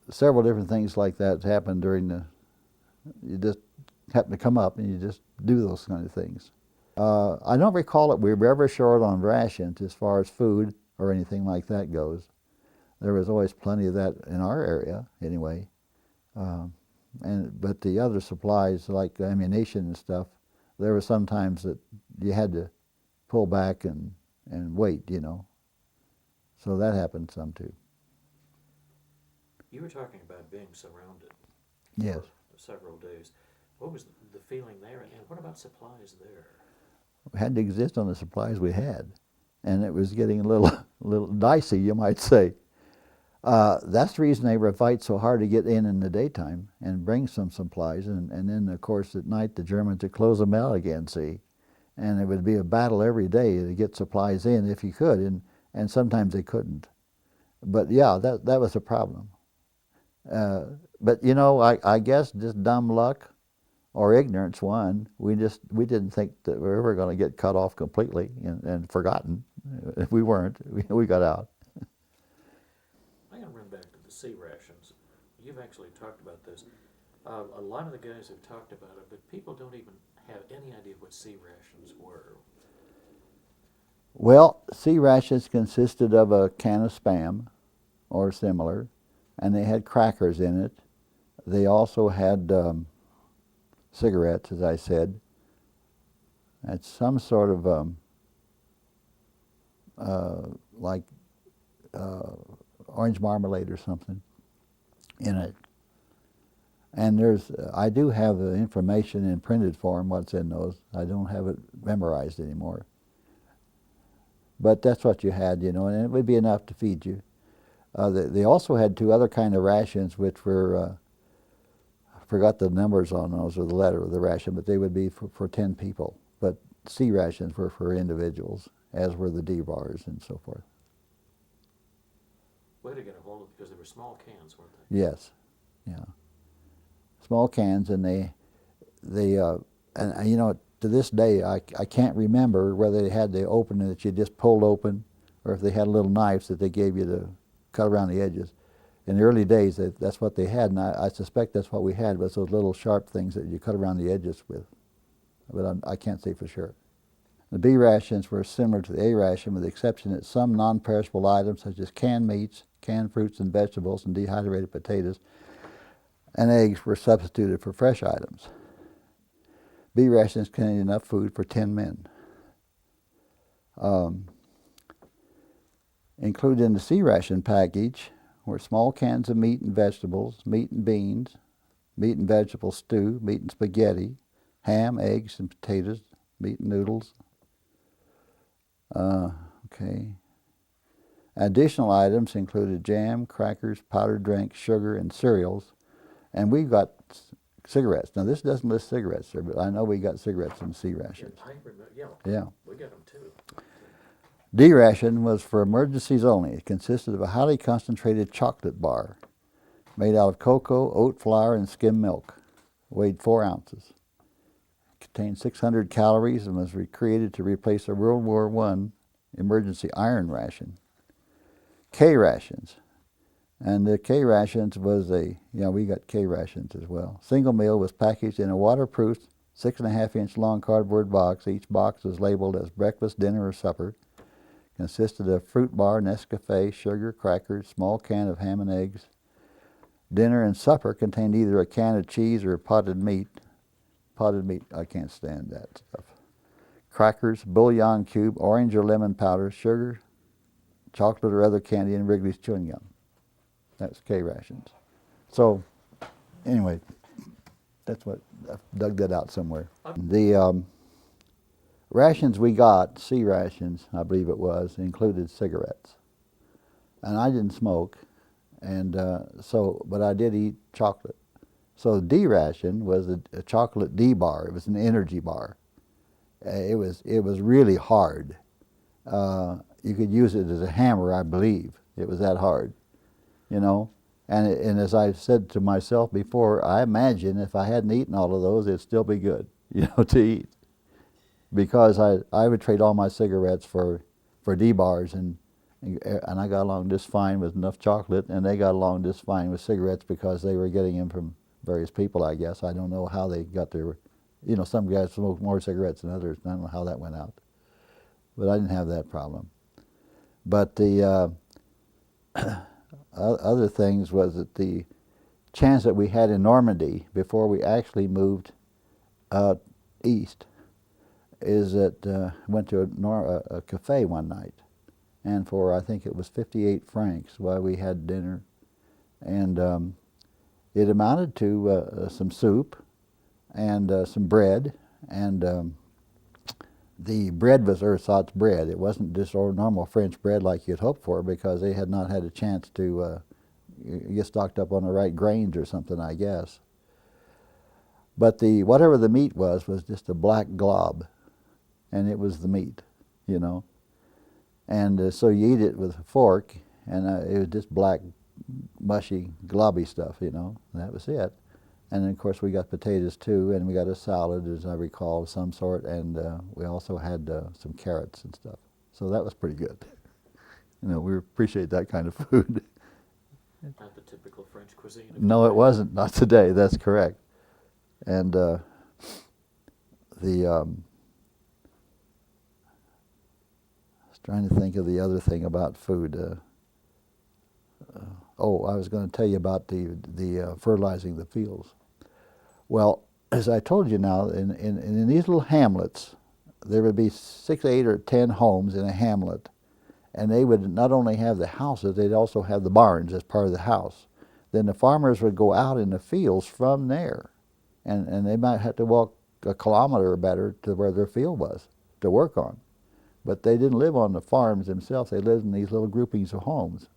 Several different things like that happened during you just happen to come up and you just do those kind of things. I don't recall that we were ever short on rations as far as food or anything like that goes. There was always plenty of that in our area, anyway. But the other supplies, like ammunition and stuff, there were some times that you had to pull back and wait, you know. So that happened some too. You were talking about being surrounded Yes. for several days. What was the feeling there, and what about supplies there? We had to exist on the supplies we had, and it was getting a little dicey, you might say. That's the reason they would fight so hard to get in the daytime and bring some supplies, and then, of course, at night the Germans would close them out again, see? And it would be a battle every day to get supplies in if you could, and sometimes they couldn't. But yeah, that was a problem. But you know, I guess just dumb luck or ignorance won. We didn't think that we were ever going to get cut off completely and forgotten. If we weren't, we got out. I'm going to run back to the sea rations. You've actually talked about this. A lot of the guys have talked about it, but people don't even have any idea what sea rations were. Well, sea rations consisted of a can of Spam or similar, and they had crackers in it. They also had cigarettes, as I said. It's some sort of like orange marmalade or something in it. And I do have the information in printed form, what's in those. I don't have it memorized anymore. But that's what you had, you know, and it would be enough to feed you. They also had two other kind of rations, which were, I forgot the numbers on those or the letter of the ration, but they would be for 10 people. But C rations were for individuals, as were the D bars and so forth. Way to get a hold of it, because they were small cans, weren't they? Yes, yeah. Small cans, and and you know, to this day, I can't remember whether they had the opening that you just pulled open, or if they had little knives that they gave you to cut around the edges. In the early days, that's what they had, and I suspect that's what we had, was those little sharp things that you cut around the edges with. But I can't say for sure. The B rations were similar to the A ration, with the exception that some non-perishable items, such as canned meats, canned fruits and vegetables, and dehydrated potatoes, and eggs were substituted for fresh items. B rations contained enough food for 10 men. Included in the C ration package were small cans of meat and vegetables, meat and beans, meat and vegetable stew, meat and spaghetti, ham, eggs and potatoes, meat and noodles. Okay. Additional items included jam, crackers, powdered drinks, sugar, and cereals. And we got cigarettes. Now, this doesn't list cigarettes there, but I know we got cigarettes in C rations. I remember, yeah. Yeah. We got them too. D ration was for emergencies only. It consisted of a highly concentrated chocolate bar made out of cocoa, oat flour, and skim milk. Weighed 4 ounces. It contained 600 calories and was created to replace a World War I emergency iron ration. K rations. And the K rations was we got K rations as well. Single meal was packaged in a waterproof 6.5-inch long cardboard box. Each box was labeled as breakfast, dinner, or supper. Consisted of fruit bar, Nescafe, sugar, crackers, small can of ham and eggs. Dinner and supper contained either a can of cheese or potted meat. Potted meat, I can't stand that stuff. Crackers, bouillon cube, orange or lemon powder, sugar, chocolate or other candy, and Wrigley's chewing gum. That's K rations. So, anyway, that's what, I dug that out somewhere. The rations we got, C rations, I believe it was, included cigarettes. And I didn't smoke, and but I did eat chocolate. So D ration was a chocolate D bar. It was an energy bar. It was really hard. You could use it as a hammer, I believe. It was that hard, you know. And as I've said to myself before, I imagine if I hadn't eaten all of those, it'd still be good, you know, to eat. Because I would trade all my cigarettes for D bars, and I got along just fine with enough chocolate, and they got along just fine with cigarettes because they were getting them from various people, I guess. I don't know how they got their, you know, some guys smoke more cigarettes than others. I don't know how that went out. But I didn't have that problem. But the other things was that the chance that we had in Normandy before we actually moved out east is that went to a cafe one night, and for I think it was 58 francs while we had dinner, and it amounted to some soup and some bread, and the bread was ersatz bread. It wasn't just normal French bread like you'd hope for, because they had not had a chance to get stocked up on the right grains or something, I guess. But whatever the meat was just a black glob, and it was the meat, you know. And so you eat it with a fork, and it was just black, mushy, globby stuff, you know. And that was it. And then, of course, we got potatoes too, and we got a salad, as I recall, of some sort, and we also had some carrots and stuff. So that was pretty good. You know, we appreciate that kind of food. Not the typical French cuisine. No, it wasn't. Not today. That's correct. And the I was trying to think of the other thing about food. I was going to tell you about the fertilizing the fields. Well, as I told you now, in these little hamlets, there would be 6, 8, or 10 homes in a hamlet, and they would not only have the houses, they'd also have the barns as part of the house. Then the farmers would go out in the fields from there, and they might have to walk a kilometer or better to where their field was to work on. But they didn't live on the farms themselves. They lived in these little groupings of homes.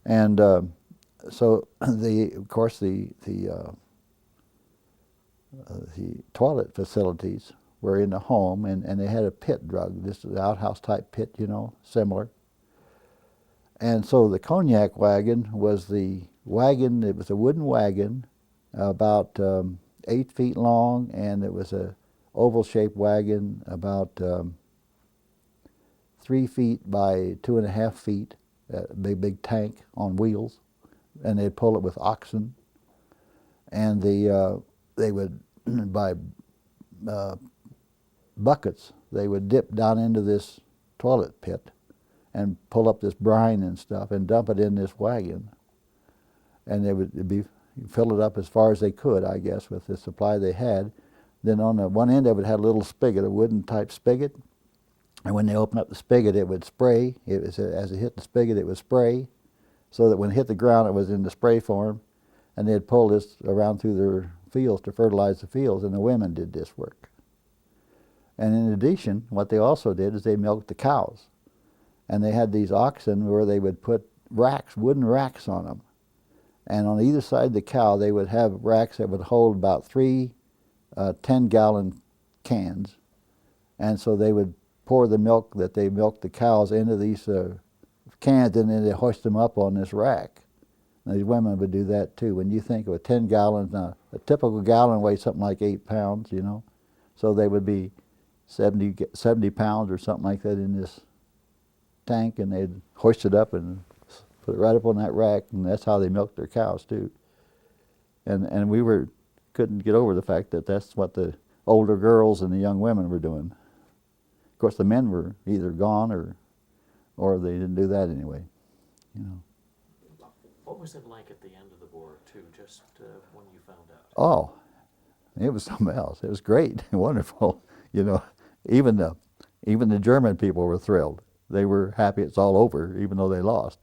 And so, of course, the toilet facilities were in the home, and they had a pit drug, just an outhouse type pit, similar. And so the cognac wagon was the wagon. It was a wooden wagon, about 8 feet long, and it was a oval-shaped wagon about 3 feet by 2.5 feet, a big tank on wheels, and they'd pull it with oxen. And they would, by buckets, they would dip down into this toilet pit and pull up this brine and stuff and dump it in this wagon. And they would fill it up as far as they could, I guess, with the supply they had. Then on the one end of it had a little spigot, a wooden type spigot. And when they opened up the spigot, it would spray. As it hit the spigot, it would spray, so that when it hit the ground, it was in the spray form. And they'd pull this around through their fields to fertilize the fields, and the women did this work. And in addition, what they also did is they milked the cows. And they had these oxen where they would put racks, wooden racks on them. And on either side of the cow, they would have racks that would hold about 3 10-gallon cans. And so they would pour the milk that they milked the cows into these cans, and then they hoist them up on this rack. And these women would do that too. When you think of a 10 gallon, a typical gallon weighs something like 8 pounds, So they would be 70 pounds or something like that in this tank, and they'd hoist it up and put it right up on that rack, and that's how they milked their cows too. And we couldn't get over the fact that that's what the older girls and the young women were doing. Of course, the men were either gone or they didn't do that anyway. What was it like at the end of the war, too, just when you found out? Oh, it was something else. It was great, wonderful. Even the German people were thrilled. They were happy it's all over, even though they lost.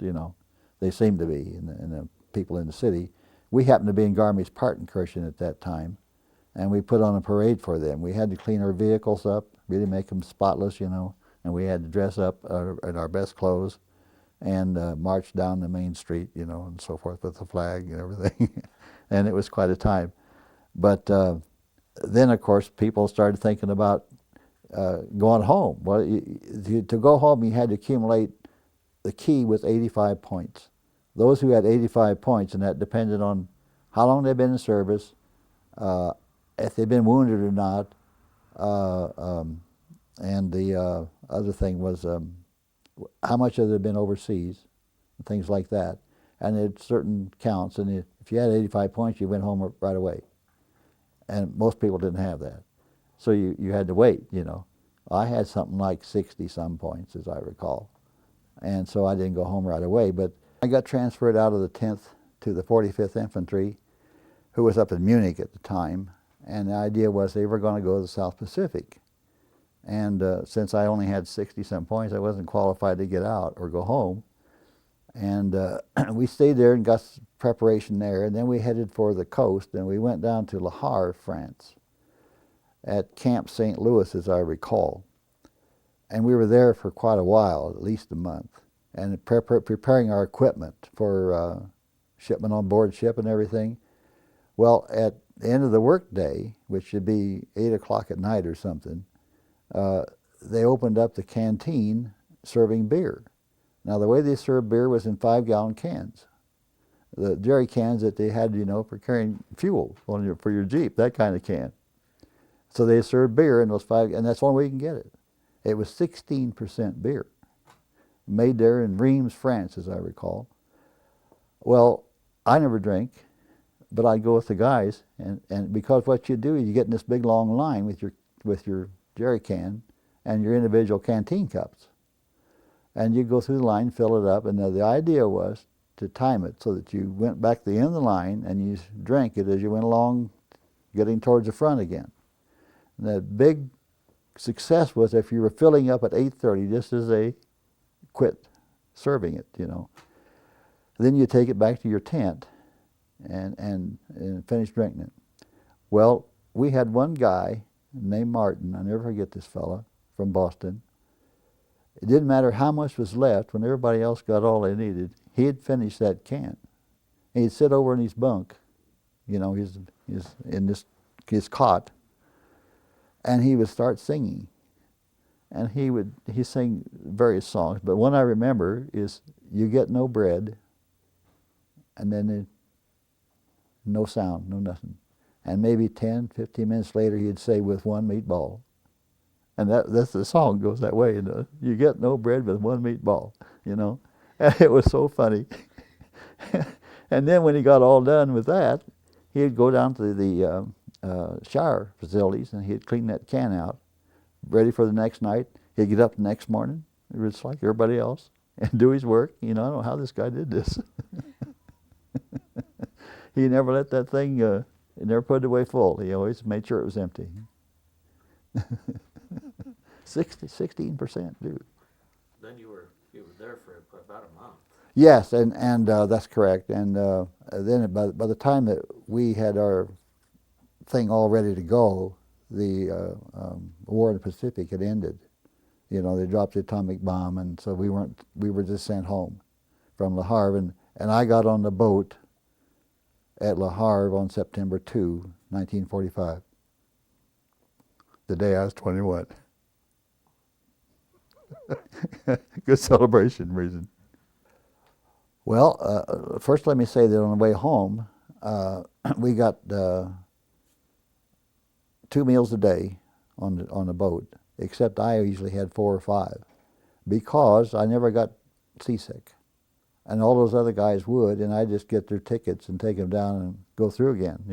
They seemed to be, and the people in the city. We happened to be in Garmy's Partenkirchen at that time, and we put on a parade for them. We had to clean our vehicles up, really make them spotless, and we had to dress up in our best clothes and march down the main street, and so forth with the flag and everything. And it was quite a time. But then, of course, people started thinking about going home. Well, to go home, you had to accumulate. The key was 85 points. Those who had 85 points, and that depended on how long they'd been in service, if they'd been wounded or not, and the other thing was how much had they been overseas, and things like that. And it certain counts, and if you had 85 points, you went home right away. And most people didn't have that. So you had to wait, I had something like 60-some points, as I recall. And so I didn't go home right away. But I got transferred out of the 10th to the 45th Infantry, who was up in Munich at the time. And the idea was they were going to go to the South Pacific. And since I only had 60-some points, I wasn't qualified to get out or go home. And we stayed there and got preparation there. And then we headed for the coast, and we went down to Le Havre, France, at Camp St. Louis, as I recall. And we were there for quite a while, at least a month, and preparing our equipment for shipment on board ship and everything. Well, at the end of the work day, which should be 8 o'clock at night or something, they opened up the canteen serving beer. Now, the way they served beer was in 5-gallon cans. The jerry cans that they had, for carrying fuel for your Jeep, that kind of can. So they served beer in those 5, and that's the only way you can get it. It was 16% beer, made there in Reims, France, as I recall. Well, I never drink, but I'd go with the guys, and because what you do is you get in this big long line with your jerry can and your individual canteen cups. And you go through the line, fill it up, and the idea was to time it so that you went back to the end of the line and you drank it as you went along, getting towards the front again. And the big success was if you were filling up at 8:30, just as they quit serving it, Then you take it back to your tent and finish drinking it. Well, we had one guy named Martin, I'll never forget this fella, from Boston. It didn't matter how much was left when everybody else got all they needed. He'd finish that can. He'd sit over in his bunk, he's in his cot, and he would start singing. And he'd sing various songs, but one I remember is "You Get No Bread," and then no sound, no nothing. And maybe 10, 15 minutes later he'd say, "With one meatball." And that's the song goes that way, You get no bread with one meatball, And it was so funny. And then when he got all done with that, he'd go down to the shower facilities and he'd clean that can out, ready for the next night. He'd get up the next morning, just like everybody else, and do his work. I don't know how this guy did this. He never let that thing, he never put it away full. He always made sure it was empty. 16%, dude. Then you were there for about a month. Yes, and that's correct. And then by the time that we had our thing all ready to go, the war in the Pacific had ended. They dropped the atomic bomb, and so we were just sent home from Le Havre, and I got on the boat at Le Havre on September 2, 1945, the day I was 21. Good celebration reason. Well, first let me say that on the way home, we got 2 meals a day on the boat, except I usually had 4 or 5, because I never got seasick. And all those other guys would, and I'd just get their tickets and take them down and go through again,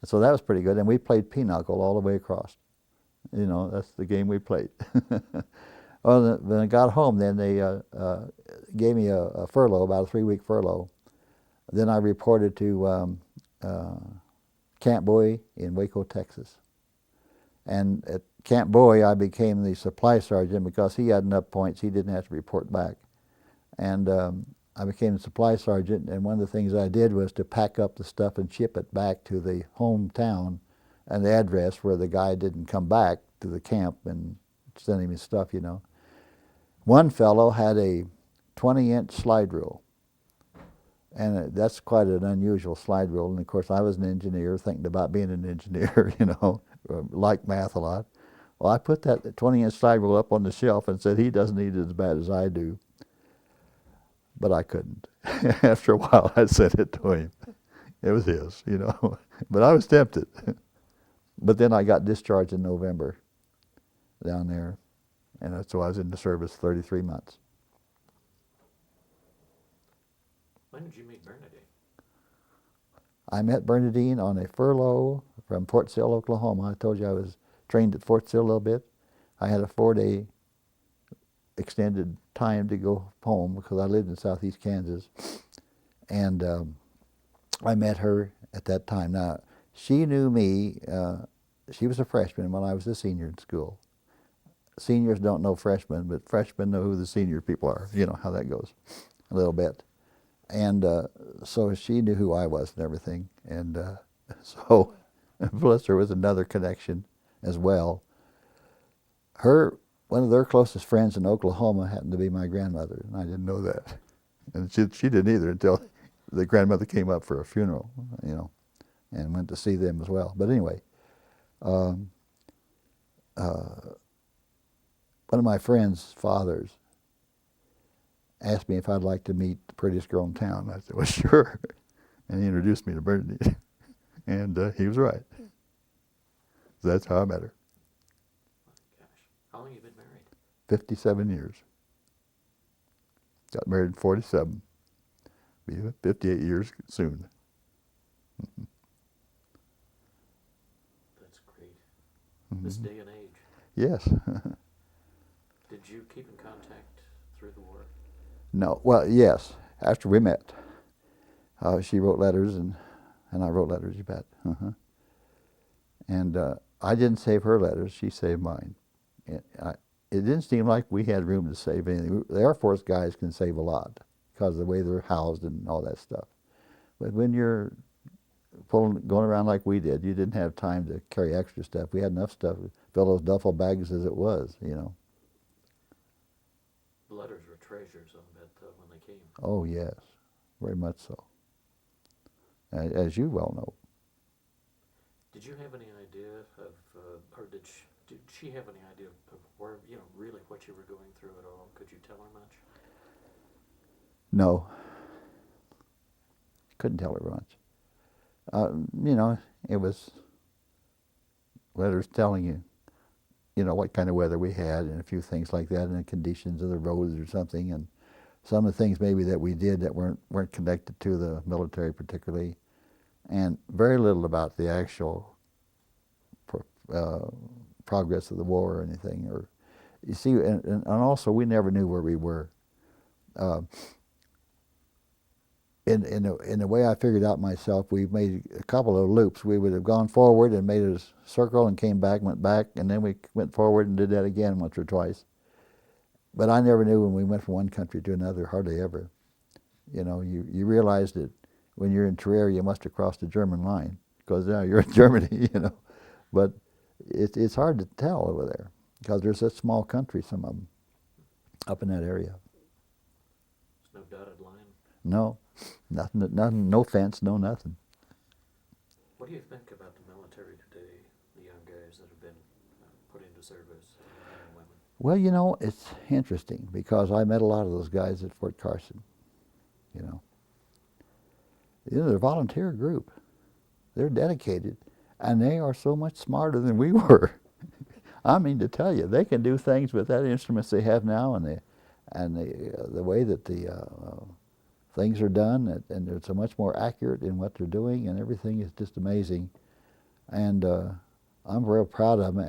So that was pretty good. And we played pinochle all the way across. That's the game we played. Well, when I got home, then they gave me a furlough, about a 3-week furlough. Then I reported to Camp Bowie in Waco, Texas. And at Camp Bowie, I became the supply sergeant because he had enough points, he didn't have to report back. And I became the supply sergeant, and one of the things I did was to pack up the stuff and ship it back to the hometown and the address where the guy didn't come back to the camp and send him his stuff, One fellow had a 20-inch slide rule, and that's quite an unusual slide rule. And of course, I was an engineer, thinking about being an engineer, like math a lot. Well, I put that 20-inch slide rule up on the shelf and said, he doesn't need it as bad as I do. But I couldn't. After a while, I sent it to him. It was his, But I was tempted. But then I got discharged in November down there. And so I was in the service 33 months. When did you meet Bernadine? I met Bernadine on a furlough from Fort Sill, Oklahoma. I told you I was trained at Fort Sill a little bit. I had a 4-day extended time to go home because I lived in southeast Kansas. And I met her at that time. Now, she knew me. She was a freshman when I was a senior in school. Seniors don't know freshmen, but freshmen know who the senior people are. You know how that goes a little bit. And so she knew who I was and everything. And so, plus there was another connection as well. One of their closest friends in Oklahoma happened to be my grandmother, and I didn't know that. And she didn't either until the grandmother came up for a funeral, and went to see them as well. But anyway, one of my friend's fathers asked me if I'd like to meet the prettiest girl in town. I said, well, sure. And he introduced me to Bernadine. And he was right. So that's how I met her. Gosh, how long have you been married? 57 years. Got married in 47. Be 58 years soon. That's great. This day and age. Yes. Did you keep in contact through the war? No. Well, yes. After we met, she wrote letters, and I wrote letters. You bet. And I didn't save her letters; she saved mine. It didn't seem like we had room to save anything. The Air Force guys can save a lot because of the way they're housed and all that stuff. But when you're going around like we did, you didn't have time to carry extra stuff. We had enough stuff to fill those duffel bags as it was, you know. The letters were treasures, I bet, when they came. Oh, yes, very much so. As you well know. Did you have any idea of, or did she have any idea of where, really what you were going through at all? Could you tell her much? No. Couldn't tell her much. It was letters telling you, what kind of weather we had and a few things like that, and the conditions of the roads or something, and some of the things maybe that we did that weren't connected to the military particularly, and very little about the actual progress of the war or anything. Or you see, and also we never knew where we were. In the way I figured out myself, we made a couple of loops. We would have gone forward and made a circle and came back, went back, and then we went forward and did that again once or twice. But I never knew when we went from one country to another, hardly ever. You realize that when you're in Trier, you must have crossed the German line because now you're in Germany, But it's hard to tell over there because they're such small countries, some of them, up in that area. There's no dotted line? No, nothing, no fence, no nothing. What do you think about the military today, the young guys that have been put into service, men and women? Well, it's interesting because I met a lot of those guys at Fort Carson, They're a volunteer group. They're dedicated, and they are so much smarter than we were. I mean, to tell you, they can do things with that instruments they have now, and the way that the things are done, and they're so much more accurate in what they're doing, and everything is just amazing. And I'm real proud of them.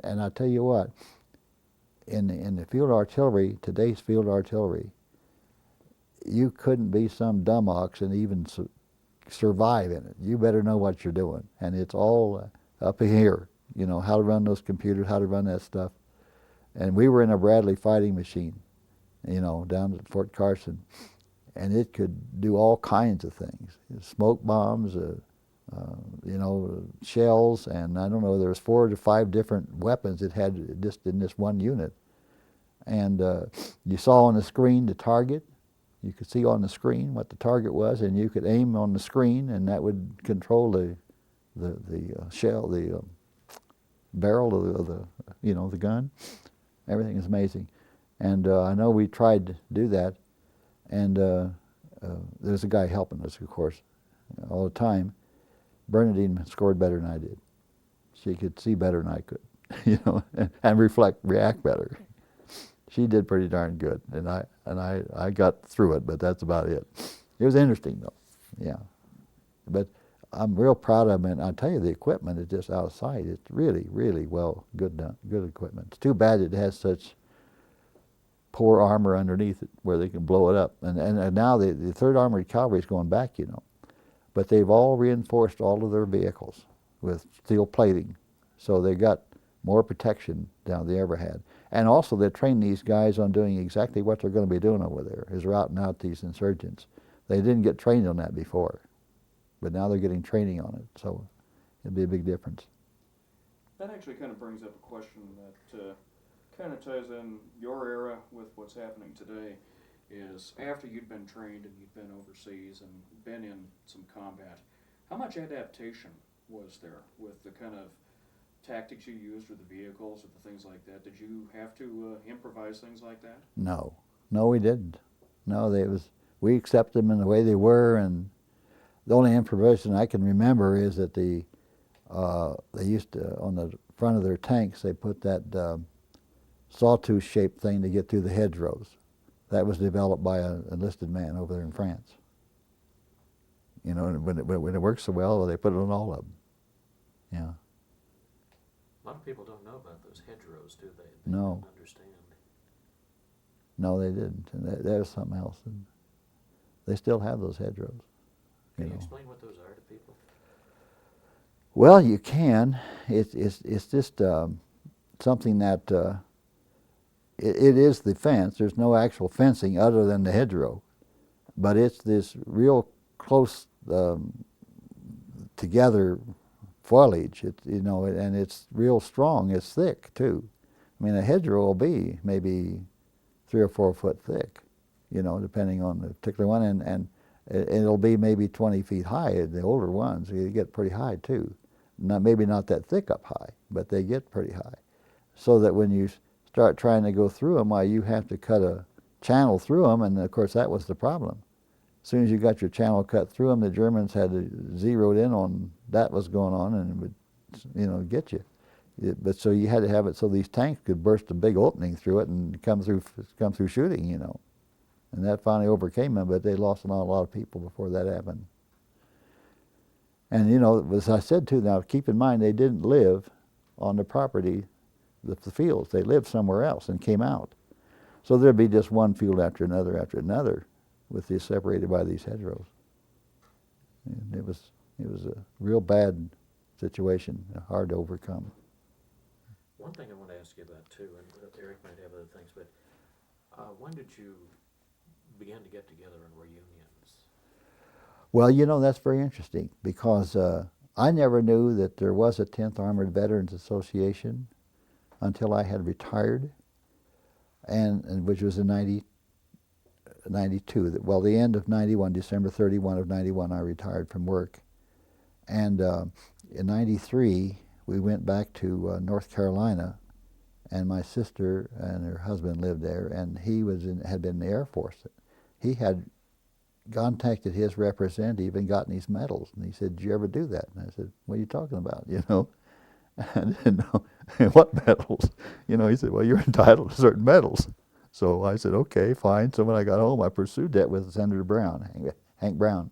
And I tell you what, in the field artillery, today's field artillery, you couldn't be some dumb ox and even survive in it. You better know what you're doing, and it's all up here. How to run those computers, how to run that stuff. And we were in a Bradley fighting machine, down at Fort Carson, and it could do all kinds of things: smoke bombs, shells, and I don't know. There was 4 to 5 different weapons it had just in this one unit. And you saw on the screen the target. You could see on the screen what the target was, and you could aim on the screen, and that would control the shell, the barrel of the gun. Everything is amazing. And I know we tried to do that, and there's a guy helping us, of course, all the time. Bernadine scored better than I did. She could see better than I could, and react better. She did pretty darn good, and I got through it, but that's about it. It was interesting though, yeah. But I'm real proud of them, and I tell you, the equipment is just out of sight. It's really, really good equipment. It's too bad it has such poor armor underneath it where they can blow it up. And now the 3rd Armored Cavalry is going back, but they've all reinforced all of their vehicles with steel plating, so they got more protection than they ever had. And also they trained these guys on doing exactly what they're going to be doing over there, is routing out these insurgents. They didn't get trained on that before, but now they're getting training on it, so it'd be a big difference. That actually kind of brings up a question that kind of ties in your era with what's happening today, is after you'd been trained and you'd been overseas and been in some combat, how much adaptation was there with the kind of tactics you used or the vehicles or the things like that? Did you have to improvise things like that? No, we didn't. No, we accepted them in the way they were, and the only improvisation I can remember is that they used to, on the front of their tanks, they put that sawtooth-shaped thing to get through the hedgerows. That was developed by an enlisted man over there in France. You know, and when it works so well, they put it on all of them. Yeah. A lot of people don't know about those hedgerows, do they? They No. don't understand. No, they didn't. And that was something else. And they still have those hedgerows. Can you know. explain what those are to people? Well, you can. It's just something that it is the fence. There's no actual fencing other than the hedgerow, but it's this real close together foliage. And it's real strong. It's thick too. I mean, a hedgerow will be maybe 3 or 4 foot thick, depending on the particular one, and it'll be maybe 20 feet high. The older ones, you get pretty high too. Maybe not that thick up high, but they get pretty high. So that when you start trying to go through them, why, you have to cut a channel through them, and of course that was the problem. As soon as you got your channel cut through them, the Germans had zeroed in on that was going on, and it would, get you. But so you had to have it so these tanks could burst a big opening through it and come through shooting, And that finally overcame them, but they lost a lot of people before that happened. And as I said too, now keep in mind they didn't live on the property, the fields. They lived somewhere else and came out. So there'd be just one field after another, with these separated by these hedgerows. And it was a real bad situation, hard to overcome. One thing I want to ask you about too, and Eric might have other things, but when did you begin to get together in reunions? Well, that's very interesting, because I never knew that there was a 10th Armored Veterans Association until I had retired, and which was in 92. Well, the end of 91, December 31 of 91, I retired from work. And in 93, we went back to North Carolina, and my sister and her husband lived there, and he had been in the Air Force. He had contacted his representative and gotten these medals, and he said, "Did you ever do that?" And I said, "What are you talking about?" I didn't know. What medals? He said, "Well, you're entitled to certain medals." So I said, "Okay, fine." So when I got home, I pursued that with Senator Brown, Hank Brown.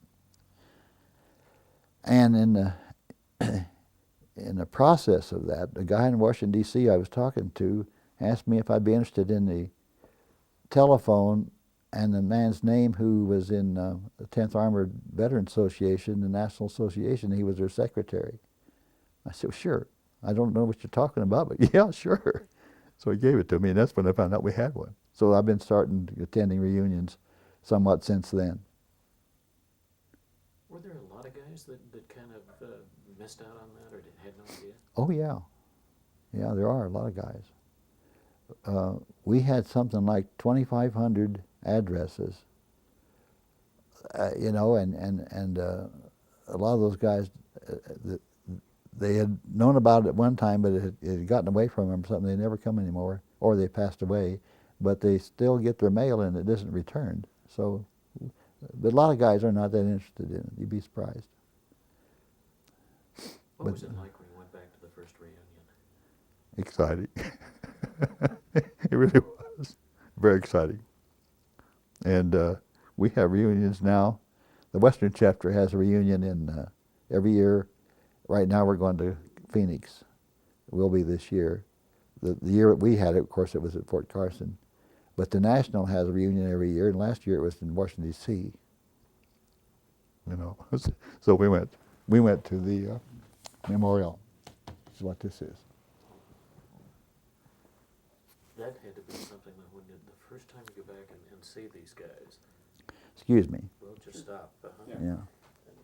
And in the process of that, the guy in Washington, D.C. I was talking to asked me if I'd be interested in the telephone, and the man's name who was in the 10th Armored Veterans Association, the National Association, he was their secretary. I said, "Well, sure. I don't know what you're talking about, but yeah, sure." So he gave it to me, and that's when I found out we had one. So I've been attending reunions somewhat since then. Were there a lot of guys that kind of missed out on that or had no idea? Oh, yeah. Yeah, there are a lot of guys. We had something like 2,500 addresses, and a lot of those guys, they had known about it at one time, but it had gotten away from them or something. They never come anymore, or they passed away, but they still get their mail and it isn't returned. So, but a lot of guys are not that interested in it. You'd be surprised. What was it like when you went back to the first reunion? Exciting. It really was. Very exciting. And we have reunions now. The Western chapter has a reunion in every year. Right now we're going to Phoenix. It will be this year. The year we had it, of course, it was at Fort Carson. But the National has a reunion every year, and last year it was in Washington, D.C. So we went to the memorial. This is what this is. That had to be something that when the first time you go back and see these guys. Excuse me. We'll just stop. Yeah. Yeah.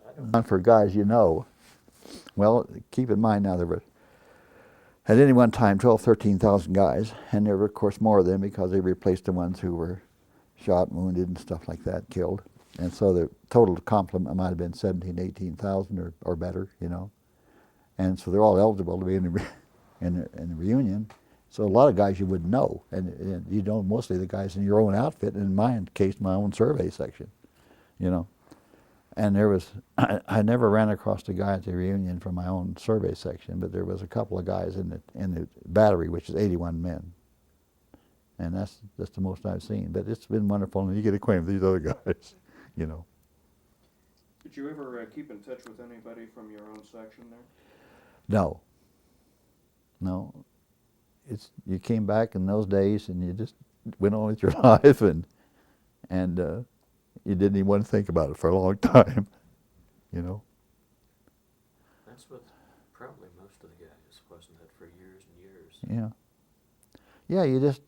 I don't And for guys, well, keep in mind now there were, at any one time, 13,000 guys, and there were, of course, more of them because they replaced the ones who were shot, wounded, and stuff like that, killed. And so the total complement might have been 17,000, 18,000 or better, And so they're all eligible to be in the reunion. So a lot of guys you wouldn't know, and you know mostly the guys in your own outfit, and in my case, my own survey section, And there was, I never ran across a guy at the reunion from my own survey section, but there was a couple of guys in the battery, which is 81 men. And that's the most I've seen. But it's been wonderful, and you get acquainted with these other guys, Did you ever keep in touch with anybody from your own section there? No. No. You came back in those days and you just went on with your life and you didn't even want to think about it for a long time, you know. That's with probably most of the guys, wasn't it, for years and years? Yeah. Yeah, you just,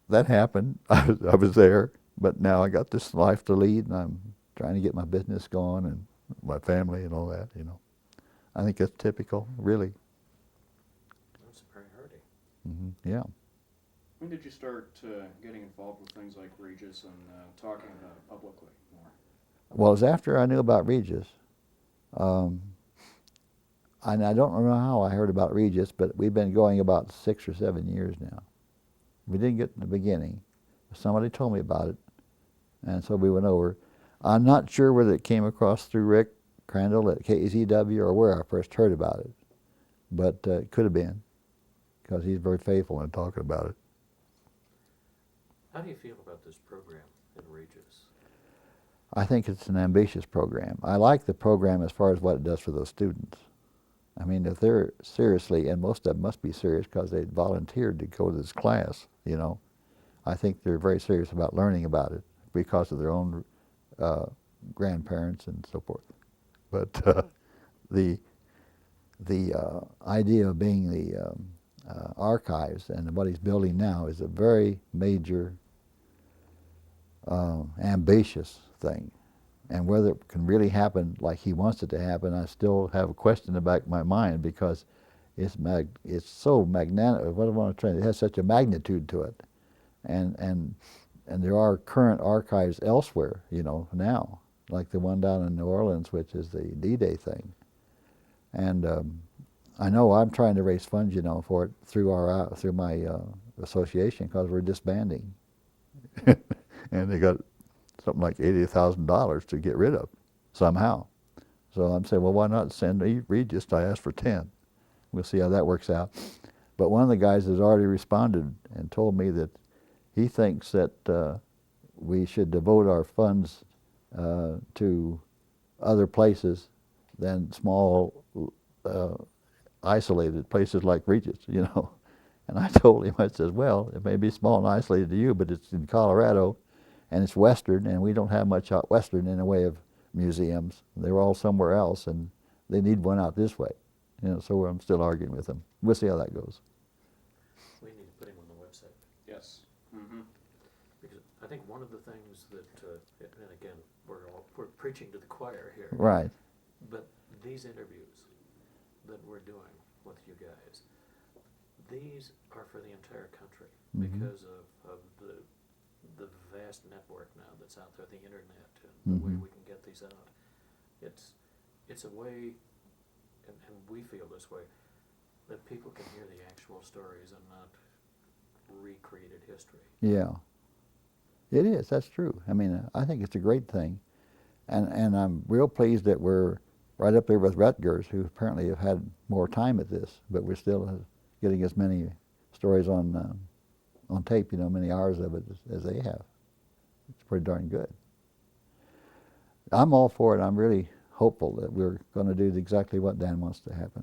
that happened. I was there, but now I got this life to lead and I'm trying to get my business going and my family and all that, you know. I think that's typical, really. That's a priority. Yeah. When did you start getting involved with things like Regis and talking about it publicly more? Well, it was after I knew about Regis. And I don't know how I heard about Regis, but we've been going about 6 or 7 years now. We didn't get in the beginning. Somebody told me about it, and so we went over. I'm not sure whether it came across through Rick Crandall at KZW or where I first heard about it, but it could have been, because he's very faithful in talking about it. How do you feel about this program in Regis? I think it's an ambitious program. I like the program as far as what it does for those students. I mean, if they're seriously, and most of them must be serious because they volunteered to go to this class, you know, I think they're very serious about learning about it because of their own grandparents and so forth. But the idea of being the archives and what he's building now is a very major, ambitious thing. And whether it can really happen like he wants it to happen, I still have a question in the back of my mind because it's so magnanimous. What I want to try, it has such a magnitude to it, and there are current archives elsewhere, you know, now, like the one down in New Orleans, which is the D-Day thing. And I know I'm trying to raise funds, you know, for it through my association because we're disbanding, and they got something like $80,000 to get rid of somehow. So I'm saying, well, why not send Regis? I asked for 10. We'll see how that works out. But one of the guys has already responded and told me that he thinks that we should devote our funds to other places than small, isolated places like Regis, you know. And I told him, I said, well, it may be small and isolated to you, but it's in Colorado, and it's Western, and we don't have much out Western in the way of museums. They're all somewhere else, and they need one out this way. You know, so I'm still arguing with them. We'll see how that goes. We need to put him on the website. Yes. Mm-hmm. Because I think one of the things that, and again, we're preaching to the choir here. Right. But these interviews that we're doing with you guys, these are for the entire country because of the vast network now that's out there, the internet, and the way we can get these out. It's a way, and we feel this way, that people can hear the actual stories and not recreated history. Yeah. It is, that's true. I mean, I think it's a great thing. And I'm real pleased that we're right up there with Rutgers, who apparently have had more time at this, but we're still getting as many stories on tape, you know, many hours of it as they have. It's pretty darn good. I'm all for it. I'm really hopeful that we're going to do exactly what Dan wants to happen.